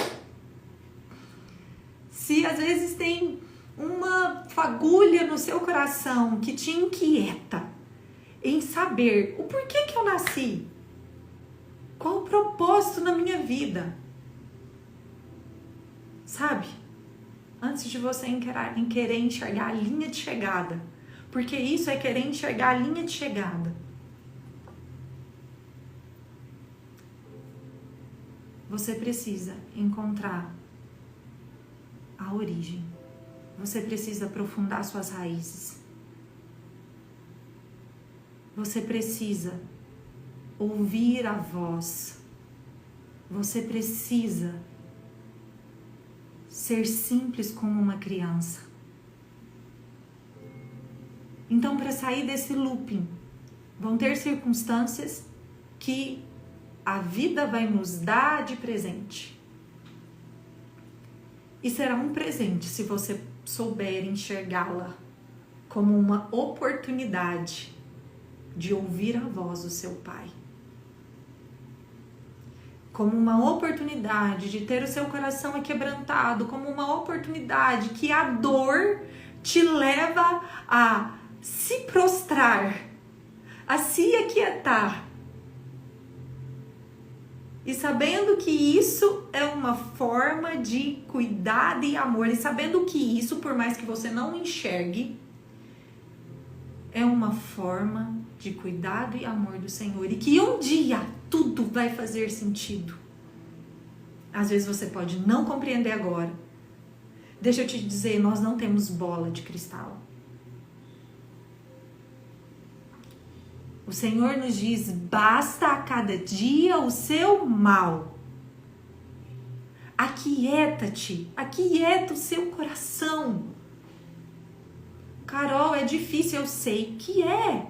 Se às vezes tem uma fagulha no seu coração que te inquieta em saber o porquê que eu nasci, qual o propósito na minha vida, sabe? Antes de você querer enxergar a linha de chegada, porque isso é querer enxergar a linha de chegada. Você precisa encontrar a origem. Você precisa aprofundar suas raízes. Você precisa ouvir a voz. Você precisa ser simples como uma criança. Então, para sair desse looping, vão ter circunstâncias que a vida vai nos dar de presente. E será um presente se você souber enxergá-la como uma oportunidade de ouvir a voz do seu Pai. Como uma oportunidade de ter o seu coração aquebrantado, como uma oportunidade que a dor te leva a se prostrar, a se aquietar. E sabendo que isso é uma forma de cuidado e amor, e sabendo que isso, por mais que você não enxergue, é uma forma de cuidado e amor do Senhor, e que um dia tudo vai fazer sentido. Às vezes você pode não compreender agora. Deixa eu te dizer, nós não temos bola de cristal. O Senhor nos diz, basta a cada dia o seu mal. Aquieta-te, aquieta o seu coração. Carol, é difícil, eu sei que é.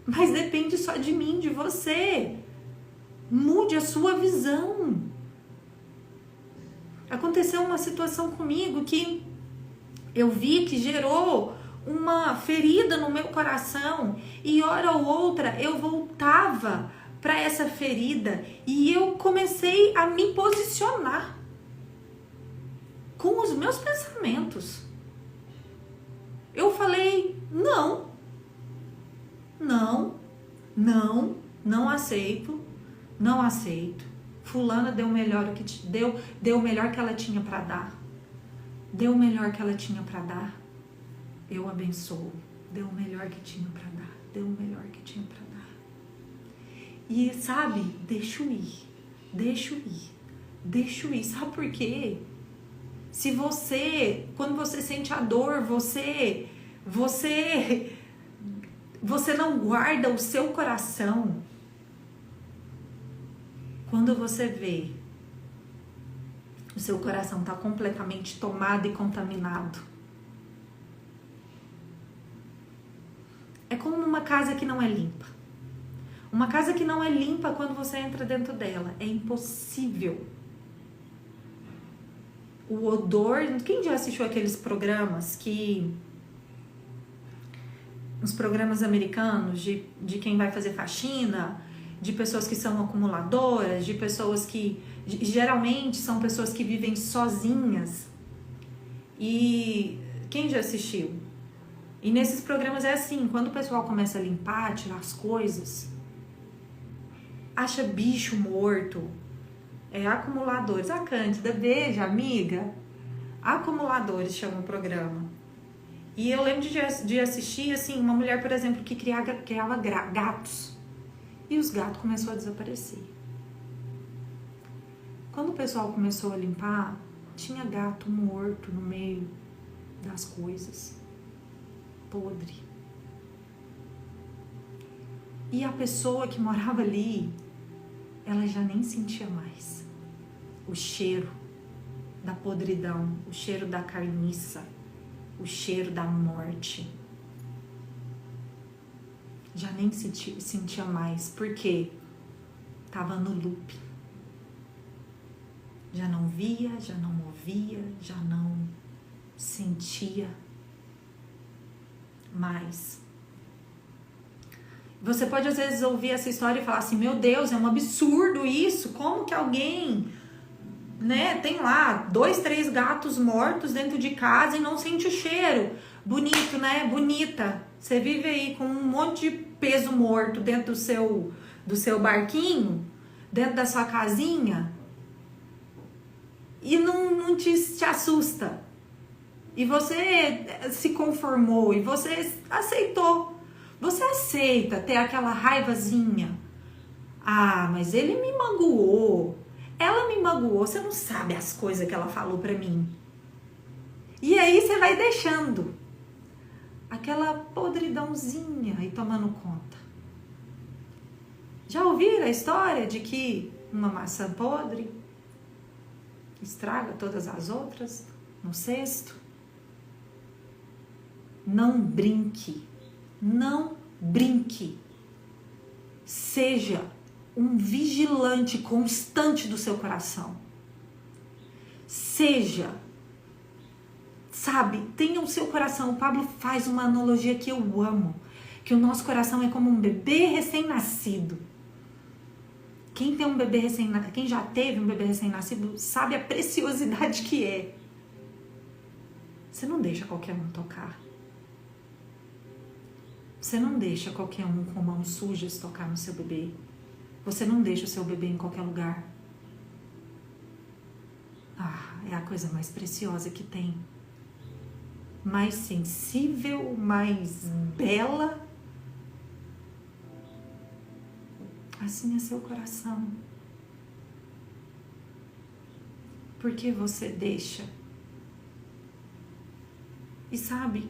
Mas depende só de mim, de você. Mude a sua visão. Aconteceu uma situação comigo que eu vi que gerou uma ferida no meu coração, e hora ou outra eu voltava para essa ferida e eu comecei a me posicionar com os meus pensamentos. Eu falei, não aceito, não aceito. Fulana deu o melhor deu o melhor que ela tinha para dar. Deu o melhor que ela tinha para dar. Eu abençoo. Deu o melhor que tinha para dar. Deu o melhor que tinha para dar. E sabe, deixa eu ir. Sabe por quê? Se você, quando você sente a dor, você não guarda o seu coração. Quando você vê, o seu coração está completamente tomado e contaminado. É como uma casa que não é limpa. Uma casa que não é limpa, quando você entra dentro dela, é impossível. O odor... Quem já assistiu aqueles programas os programas americanos de quem vai fazer faxina, de pessoas que são acumuladoras, de pessoas que... Geralmente são pessoas que vivem sozinhas. E quem já assistiu? E nesses programas é assim, quando o pessoal começa a limpar, tirar as coisas, acha bicho morto, Acumuladores. A Cândida, beijo, amiga. Acumuladores chama o programa. E eu lembro de assistir, assim, uma mulher, por exemplo, que criava gatos. E os gatos começaram a desaparecer. Quando o pessoal começou a limpar, tinha gato morto no meio das coisas. Podre. E a pessoa que morava ali, ela já nem sentia mais o cheiro da podridão, o cheiro da carniça, o cheiro da morte. Já nem sentia mais, porque estava no loop. Já não via, já não ouvia, já não sentia mais. Você pode às vezes ouvir essa história e falar assim, meu Deus, é um absurdo isso, como que alguém, né, tem lá 2, 3 gatos mortos dentro de casa e não sente o cheiro. Bonito, né? Bonita. Você vive aí com um monte de peso morto dentro do seu barquinho, dentro da sua casinha, e não te assusta. E você se conformou, e você aceitou. Você aceita ter aquela raivazinha. Ah, mas ele me magoou. Ela me magoou. Você não sabe as coisas que ela falou pra mim. E aí você vai deixando aquela podridãozinha aí tomando conta. Já ouviram a história de que uma maçã podre estraga todas as outras no cesto? Não brinque. Não brinque. Seja um vigilante constante do seu coração. Seja, sabe, tenha o seu coração. O Pablo faz uma analogia que eu amo, que o nosso coração é como um bebê recém-nascido. Quem tem um bebê recém-nascido, quem já teve um bebê recém-nascido, sabe a preciosidade que é. Você não deixa qualquer um tocar. Você não deixa qualquer um com mãos sujas tocar no seu bebê. Você não deixa o seu bebê em qualquer lugar. Ah, é a coisa mais preciosa que tem. Mais sensível, mais bela. Assim é seu coração. Por que você deixa? E sabe,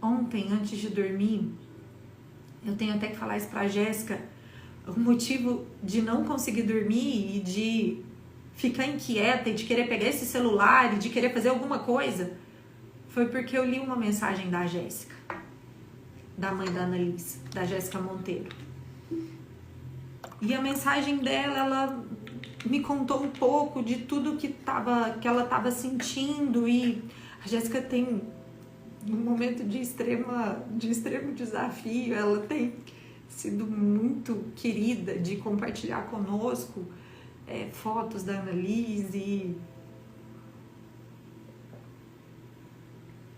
ontem, antes de dormir, eu tenho até que falar isso pra Jéssica, o motivo de não conseguir dormir e de ficar inquieta e de querer pegar esse celular e de querer fazer alguma coisa, foi porque eu li uma mensagem da Jéssica, da mãe da Annalise, da Jéssica Monteiro. E a mensagem dela, ela me contou um pouco de tudo que ela estava sentindo, e a Jéssica tem um momento de extremo desafio. Ela tem sido muito querida de compartilhar conosco fotos da Annalise,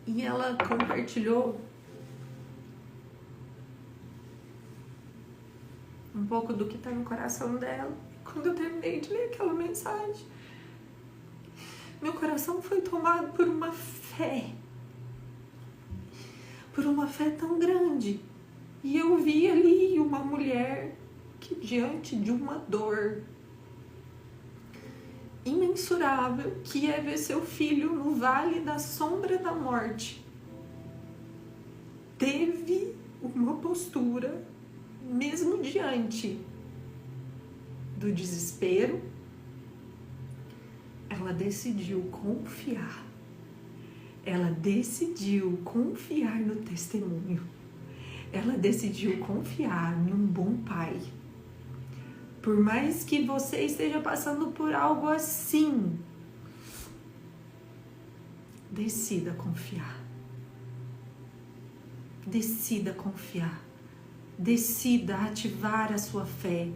e ela compartilhou um pouco do que está no coração dela. Quando eu terminei de ler aquela mensagem, meu coração foi tomado por uma fé tão grande. E eu vi ali uma mulher que, diante de uma dor imensurável, que é ver seu filho no vale da sombra da morte, teve uma postura, mesmo diante do desespero, ela decidiu confiar. Ela decidiu confiar no testemunho. Ela decidiu confiar num bom pai. Por mais que você esteja passando por algo assim, decida confiar. Decida confiar. Decida ativar a sua fé.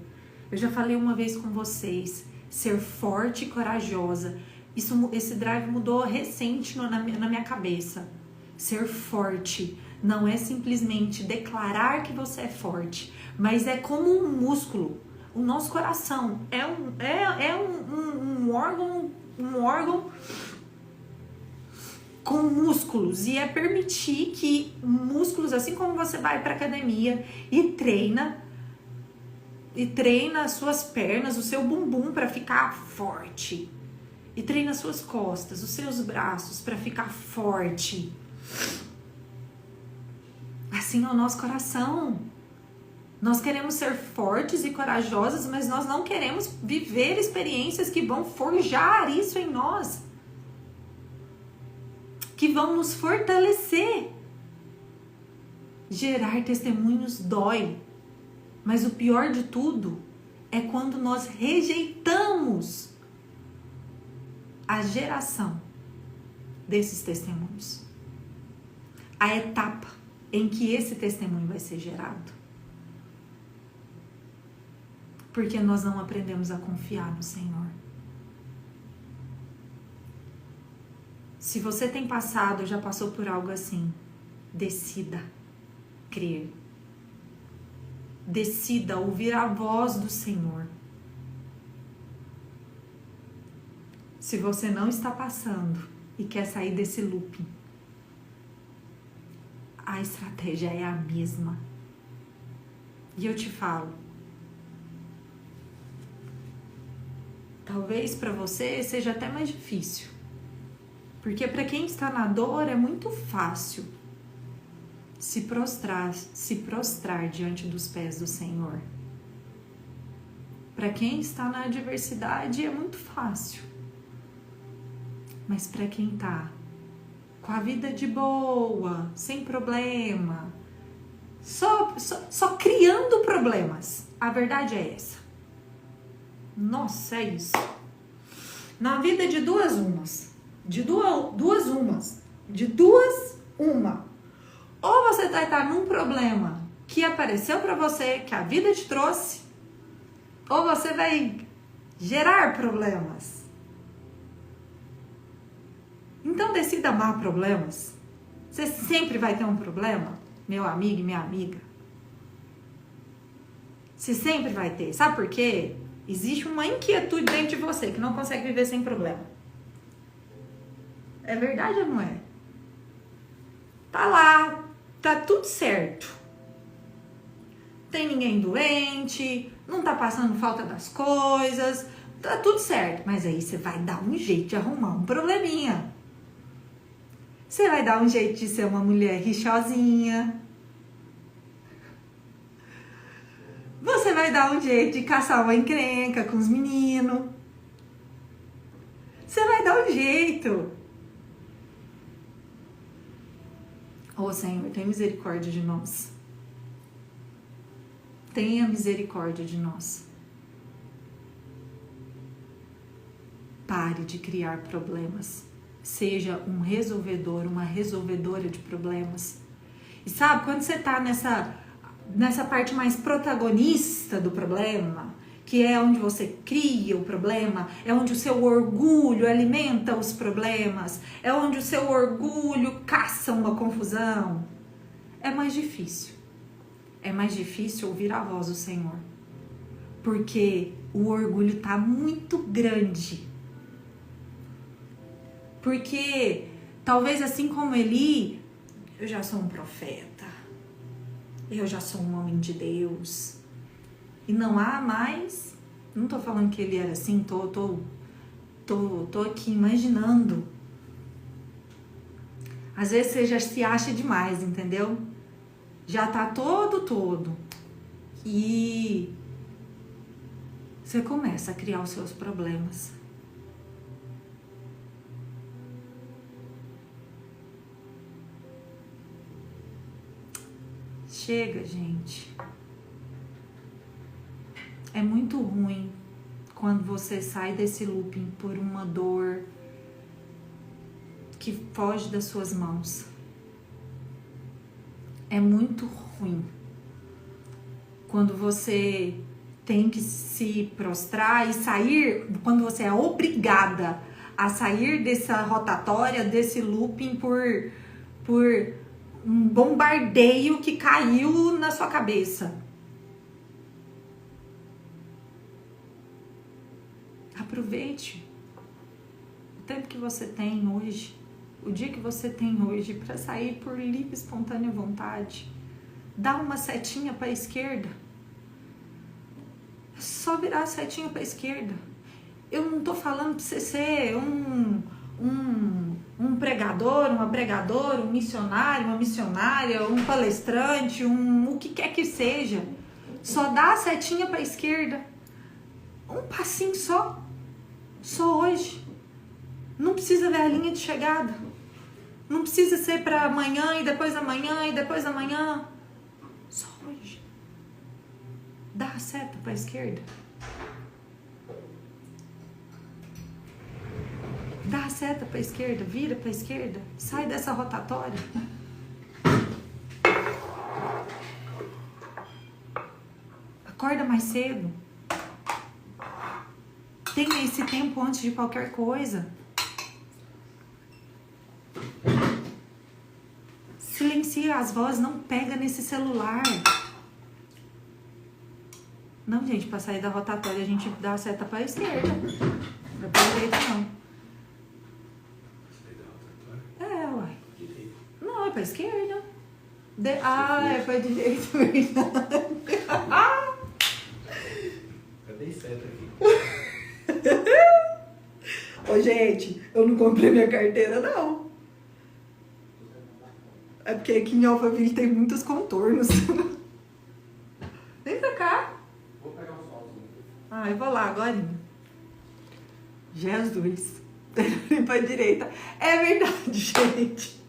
Eu já falei uma vez com vocês, ser forte e corajosa. Esse drive mudou recente na minha cabeça. Ser forte não é simplesmente declarar que você é forte, mas é como um músculo. O nosso coração é um órgão com músculos, e é permitir que músculos, assim como você vai para academia e treina as suas pernas, o seu bumbum para ficar forte, e treina as suas costas, os seus braços para ficar forte. Assim é o nosso coração. Nós queremos ser fortes e corajosas, mas nós não queremos viver experiências que vão forjar isso em nós, que vão nos fortalecer. Gerar testemunhos dói, mas o pior de tudo é quando nós rejeitamos a geração desses testemunhos, a etapa em que esse testemunho vai ser gerado. Porque nós não aprendemos a confiar no Senhor. Se você tem passado ou já passou por algo assim, decida crer. Decida ouvir a voz do Senhor. Se você não está passando e quer sair desse looping, a estratégia é a mesma. E eu te falo, talvez para você seja até mais difícil. Porque para quem está na dor é muito fácil se prostrar diante dos pés do Senhor. Para quem está na adversidade é muito fácil. Mas para quem está com a vida de boa, sem problema, só criando problemas, a verdade é essa. Nossa, é isso. Na vida de duas umas. Ou você vai estar num problema que apareceu pra você, que a vida te trouxe, ou você vai gerar problemas. Então decida amar problemas. Você sempre vai ter um problema, meu amigo e minha amiga. Você sempre vai ter. Sabe por quê? Existe uma inquietude dentro de você que não consegue viver sem problema. É verdade ou não é? Tá lá, tá tudo certo. Tem ninguém doente, não tá passando falta das coisas, tá tudo certo. Mas aí você vai dar um jeito de arrumar um probleminha. Você vai dar um jeito de ser uma mulher rixosinha. Você vai dar um jeito de caçar uma encrenca com os meninos. Você vai dar um jeito. Ô Senhor, tenha misericórdia de nós. Tenha misericórdia de nós. Pare de criar problemas. Seja um resolvedor, uma resolvedora de problemas. E sabe, quando você tá nessa parte mais protagonista do problema, que é onde você cria o problema, é onde o seu orgulho alimenta os problemas, é onde o seu orgulho caça uma confusão, é mais difícil. É mais difícil ouvir a voz do Senhor, porque o orgulho tá muito grande. Porque talvez assim como Eli, eu já sou um profeta, eu já sou um homem de Deus. E não há mais, não tô falando que ele era assim, tô aqui imaginando. Às vezes você já se acha demais, entendeu? Já tá todo. E você começa a criar os seus problemas. Chega, gente. É muito ruim quando você sai desse looping por uma dor que foge das suas mãos. É muito ruim quando você tem que se prostrar e sair, quando você é obrigada a sair dessa rotatória, desse looping por um bombardeio que caiu na sua cabeça. Aproveite o tempo que você tem hoje, o dia que você tem hoje, para sair por livre e espontânea vontade. Dá uma setinha para a esquerda. É só virar a setinha para a esquerda. Eu não tô falando para você ser um pregador, uma pregadora, um missionário, uma missionária, um palestrante, o que quer que seja. Só dá a setinha para a esquerda. Um passinho só. Só hoje. Não precisa ver a linha de chegada. Não precisa ser para amanhã e depois amanhã e depois amanhã. Só hoje. Dá a seta para a esquerda. Dá a seta para a esquerda, vira para a esquerda, sai dessa rotatória. Acorda mais cedo. Tenha esse tempo antes de qualquer coisa. Silencia as vozes, não pega nesse celular. Não, gente, para sair da rotatória a gente dá a seta para a esquerda. Não é para a direita, não. Não, é pra esquerda. É pra direita, verdade.
Cadê a seta aqui?
Ô, gente, eu não comprei minha carteira, não. É porque aqui em Alphaville tem muitos contornos. Vem pra cá.
Vou pegar um solzinho.
Eu vou lá agora. Jesus. Vem pra direita. É verdade, gente.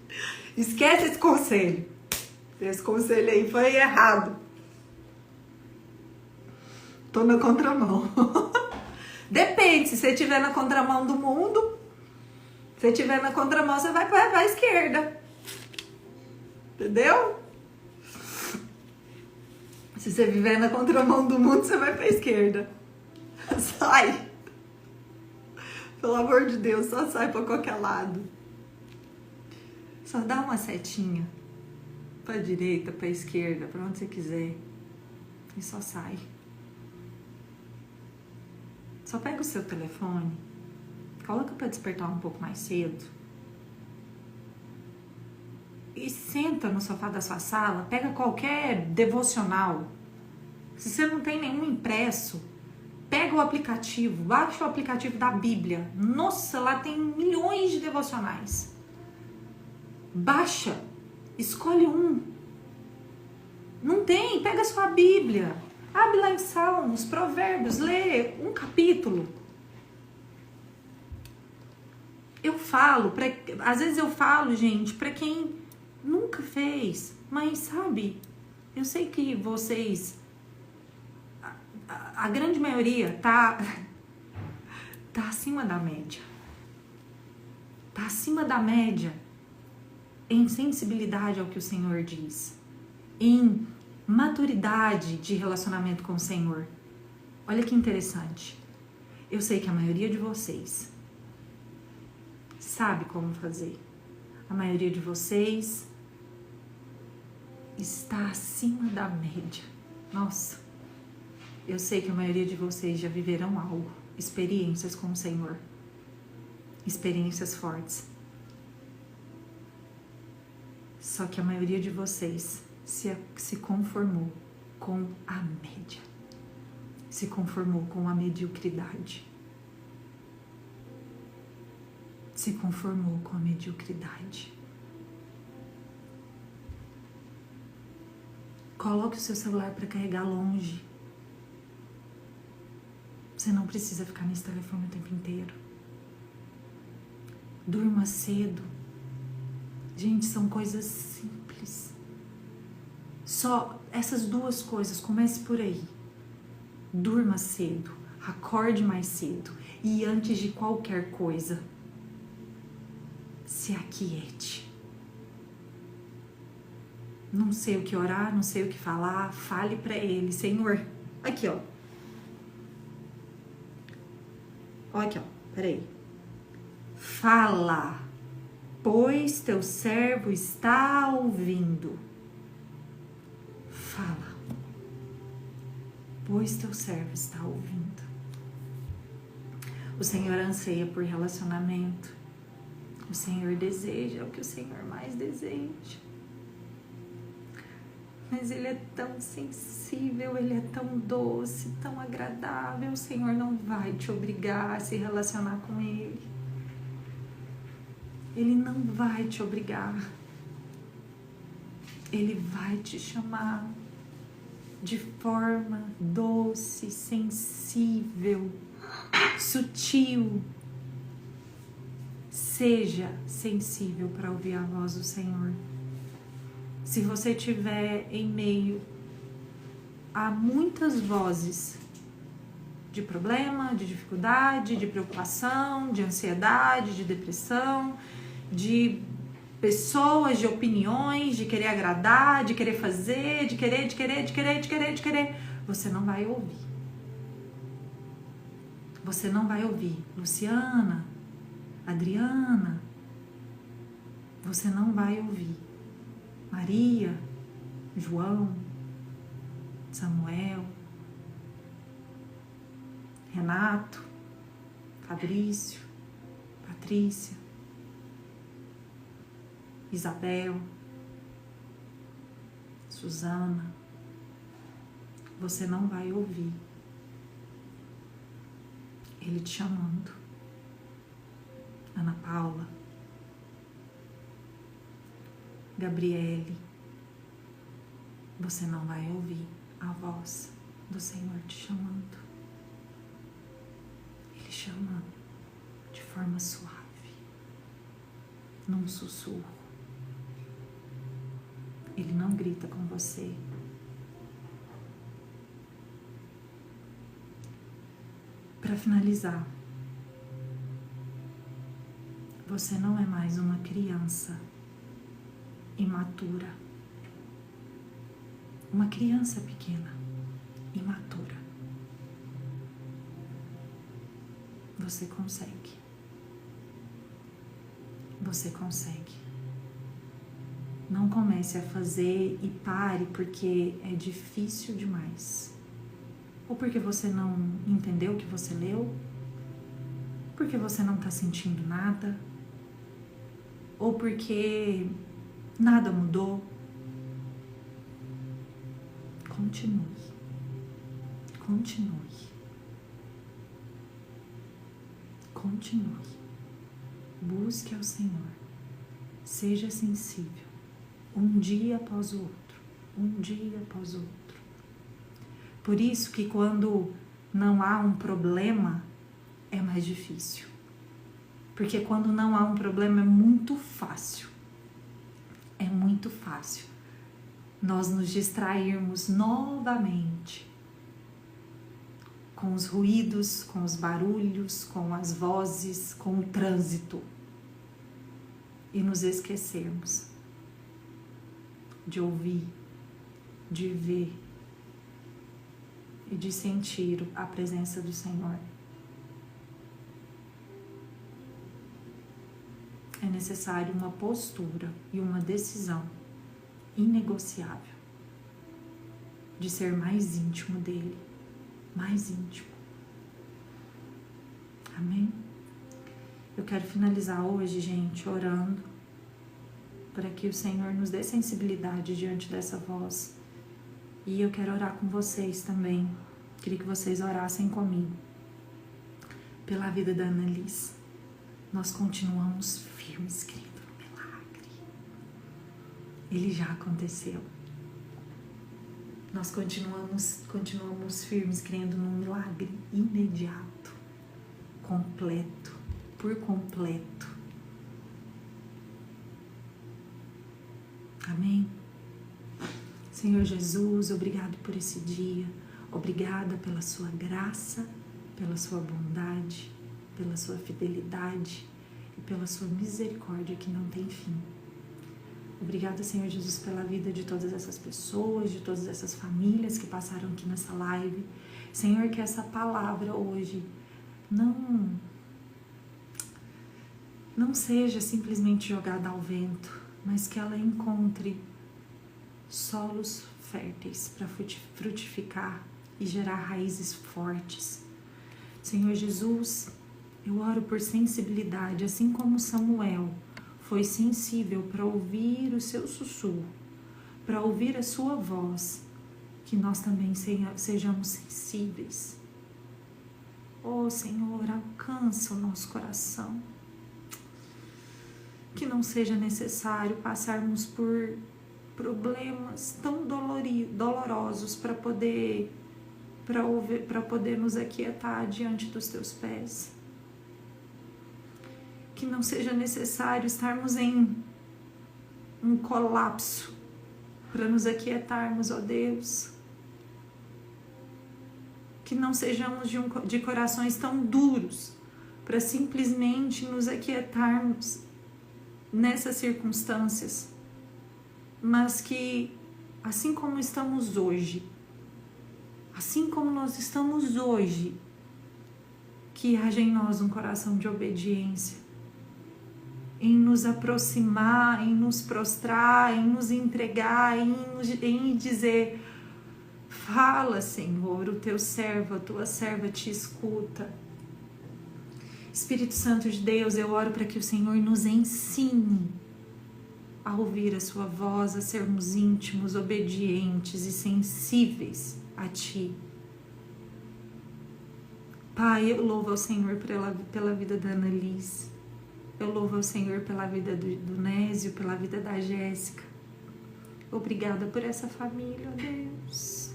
Esquece esse conselho. Esse conselho aí foi errado. Tô na contramão. Depende, se você estiver na contramão do mundo, se você estiver na contramão, você vai pra esquerda. Entendeu? Se você viver na contramão do mundo, você vai pra esquerda. Sai. Pelo amor de Deus, só sai pra qualquer lado. Só dá uma setinha pra direita, pra esquerda, pra onde você quiser. E só sai. Só pega o seu telefone, coloca pra despertar um pouco mais cedo. E senta no sofá da sua sala, pega qualquer devocional. Se você não tem nenhum impresso, pega o aplicativo, baixa o aplicativo da Bíblia. Nossa, lá tem milhões de devocionais. Baixa, escolhe um. Não tem? Pega a sua Bíblia, abre lá em Salmos, Provérbios, lê um capítulo. Eu falo, às vezes eu falo, gente, para quem nunca fez, mas sabe, eu sei que vocês, a grande maioria tá acima da média. Tá acima da média em sensibilidade ao que o Senhor diz, em maturidade de relacionamento com o Senhor. Olha que interessante. Eu sei que a maioria de vocês sabe como fazer. A maioria de vocês está acima da média. Nossa, eu sei que a maioria de vocês já viverão algo, experiências com o Senhor, experiências fortes. Só que a maioria de vocês se conformou com a média, se conformou com a mediocridade, se conformou com a mediocridade. Coloque o seu celular para carregar longe. Você não precisa ficar nesse telefone o tempo inteiro. Durma cedo. Gente, são coisas simples. Só essas duas coisas, comece por aí. Durma cedo, acorde mais cedo e antes de qualquer coisa, se aquiete. Não sei o que orar, não sei o que falar, fale para ele, Senhor. Aqui, ó. Olha aqui, ó. Peraí. Fala, pois teu servo está ouvindo. Fala, pois teu servo está ouvindo.
O Senhor anseia por relacionamento. O Senhor deseja, é o que o Senhor mais deseja. Mas Ele é tão sensível, Ele é tão doce, tão agradável. O Senhor não vai te obrigar a se relacionar com Ele. Ele não vai te obrigar. Ele vai te chamar de forma doce, sensível, sutil. Seja sensível para ouvir a voz do Senhor. Se você estiver em meio a muitas vozes de problema, de dificuldade, de preocupação, de ansiedade, de depressão, de pessoas, de opiniões, de querer agradar, de querer fazer, de querer, você não vai ouvir. Você não vai ouvir. Luciana, Adriana, você não vai ouvir. Maria, João, Samuel, Renato, Fabrício, Patrícia, Isabel, Suzana, você não vai ouvir Ele te chamando. Ana Paula, Gabriele, você não vai ouvir a voz do Senhor te chamando. Ele chama de forma suave, num sussurro. Ele não grita com você. Para finalizar, você não é mais uma criança imatura. Uma criança pequena, imatura. Você consegue. Você consegue. Não comece a fazer e pare porque é difícil demais. Ou porque você não entendeu o que você leu, porque você não está sentindo nada, ou porque nada mudou. Continue. Continue. Continue. Busque ao Senhor. Seja sensível. Um dia após o outro. Um dia após o outro. Por isso que quando não há um problema, é mais difícil. Porque quando não há um problema é muito fácil. É muito fácil nós nos distrairmos novamente com os ruídos, com os barulhos, com as vozes, com o trânsito e nos esquecermos de ouvir, de ver e de sentir a presença do Senhor. É necessário uma postura e uma decisão inegociável de ser mais íntimo dele, mais íntimo. Amém? Eu quero finalizar hoje, gente, orando para que o Senhor nos dê sensibilidade diante dessa voz. E eu quero orar com vocês também. Queria que vocês orassem comigo pela vida da Annalise. Nós continuamos firmes, crendo no milagre. Ele já aconteceu. Nós continuamos firmes, crendo num milagre imediato, completo, por completo. Amém? Senhor Jesus, obrigado por esse dia. Obrigada pela sua graça, pela sua bondade, pela sua fidelidade e pela sua misericórdia que não tem fim. Obrigada, Senhor Jesus, pela vida de todas essas pessoas, de todas essas famílias que passaram aqui nessa live. Senhor, que essa palavra hoje não seja simplesmente jogada ao vento, mas que ela encontre solos férteis para frutificar e gerar raízes fortes. Senhor Jesus, Eu oro por sensibilidade, assim como Samuel foi sensível para ouvir o seu sussurro, para ouvir a sua voz, que nós também sejamos sensíveis. Oh, Senhor, alcança o nosso coração. Que não seja necessário passarmos por problemas tão dolorosos para poder nos aquietar diante dos teus pés. Que não seja necessário estarmos em um colapso para nos aquietarmos, ó Deus. Que não sejamos de corações tão duros para simplesmente nos aquietarmos nessas circunstâncias, mas que assim como estamos hoje, assim como nós estamos hoje, que haja em nós um coração de obediência, em nos aproximar, em nos prostrar, em nos entregar, em dizer: fala, Senhor, o teu servo, a tua serva te escuta. Espírito Santo de Deus, eu oro para que o Senhor nos ensine a ouvir a sua voz, a sermos íntimos, obedientes e sensíveis a Ti. Pai, eu louvo ao Senhor pela vida da Annalise. Eu louvo ao Senhor pela vida do Nésio, pela vida da Jéssica. Obrigada por essa família, ó Deus.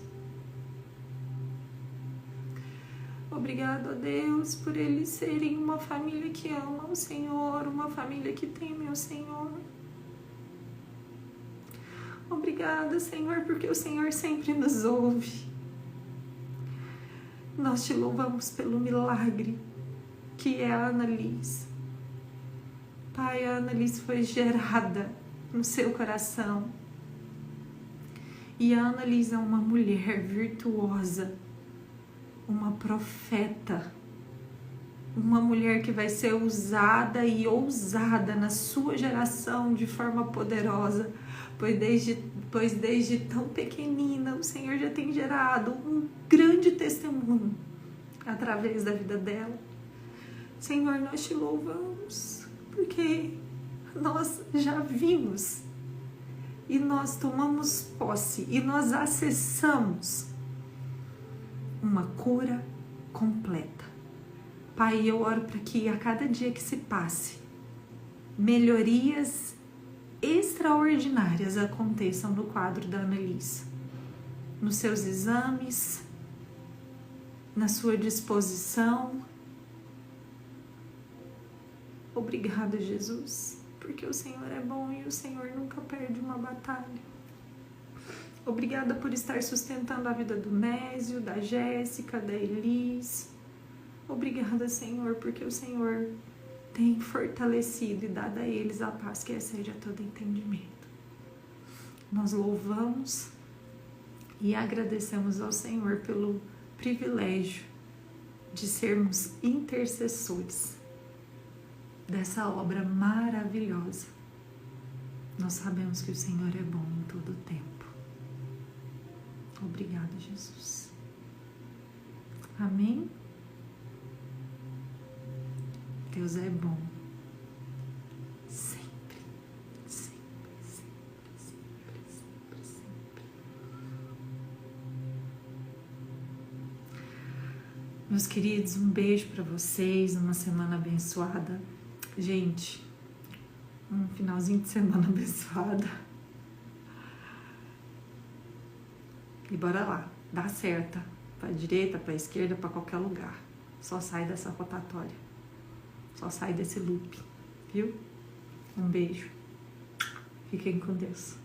Obrigada, ó Deus, por eles serem uma família que ama o Senhor, uma família que teme ao Senhor. Obrigada, Senhor, porque o Senhor sempre nos ouve. Nós te louvamos pelo milagre que é a Annalise. Pai, a Annalise foi gerada no seu coração. E a Annalise é uma mulher virtuosa, uma profeta, uma mulher que vai ser usada e ousada na sua geração de forma poderosa, pois desde tão pequenina o Senhor já tem gerado um grande testemunho através da vida dela. Senhor, nós te louvamos, porque nós já vimos e nós tomamos posse e nós acessamos uma cura completa. Pai, eu oro para que a cada dia que se passe, melhorias extraordinárias aconteçam no quadro da Annalise, nos seus exames, na sua disposição. Obrigada, Jesus, porque o Senhor é bom e o Senhor nunca perde uma batalha. Obrigada por estar sustentando a vida do Nésio, da Jéssica, da Elis. Obrigada, Senhor, porque o Senhor tem fortalecido e dado a eles a paz que excede a todo entendimento. Nós louvamos e agradecemos ao Senhor pelo privilégio de sermos intercessores dessa obra maravilhosa. Nós sabemos que o Senhor é bom em todo o tempo. Obrigada, Jesus. Amém? Deus é bom. Sempre, sempre, sempre, sempre, sempre, sempre. Meus queridos, um beijo para vocês, uma semana abençoada. Gente, um finalzinho de semana abençoada. E bora lá, dá certa, para direita, para esquerda, para qualquer lugar. Só sai dessa rotatória, só sai desse loop, viu? Um beijo, fiquem com Deus.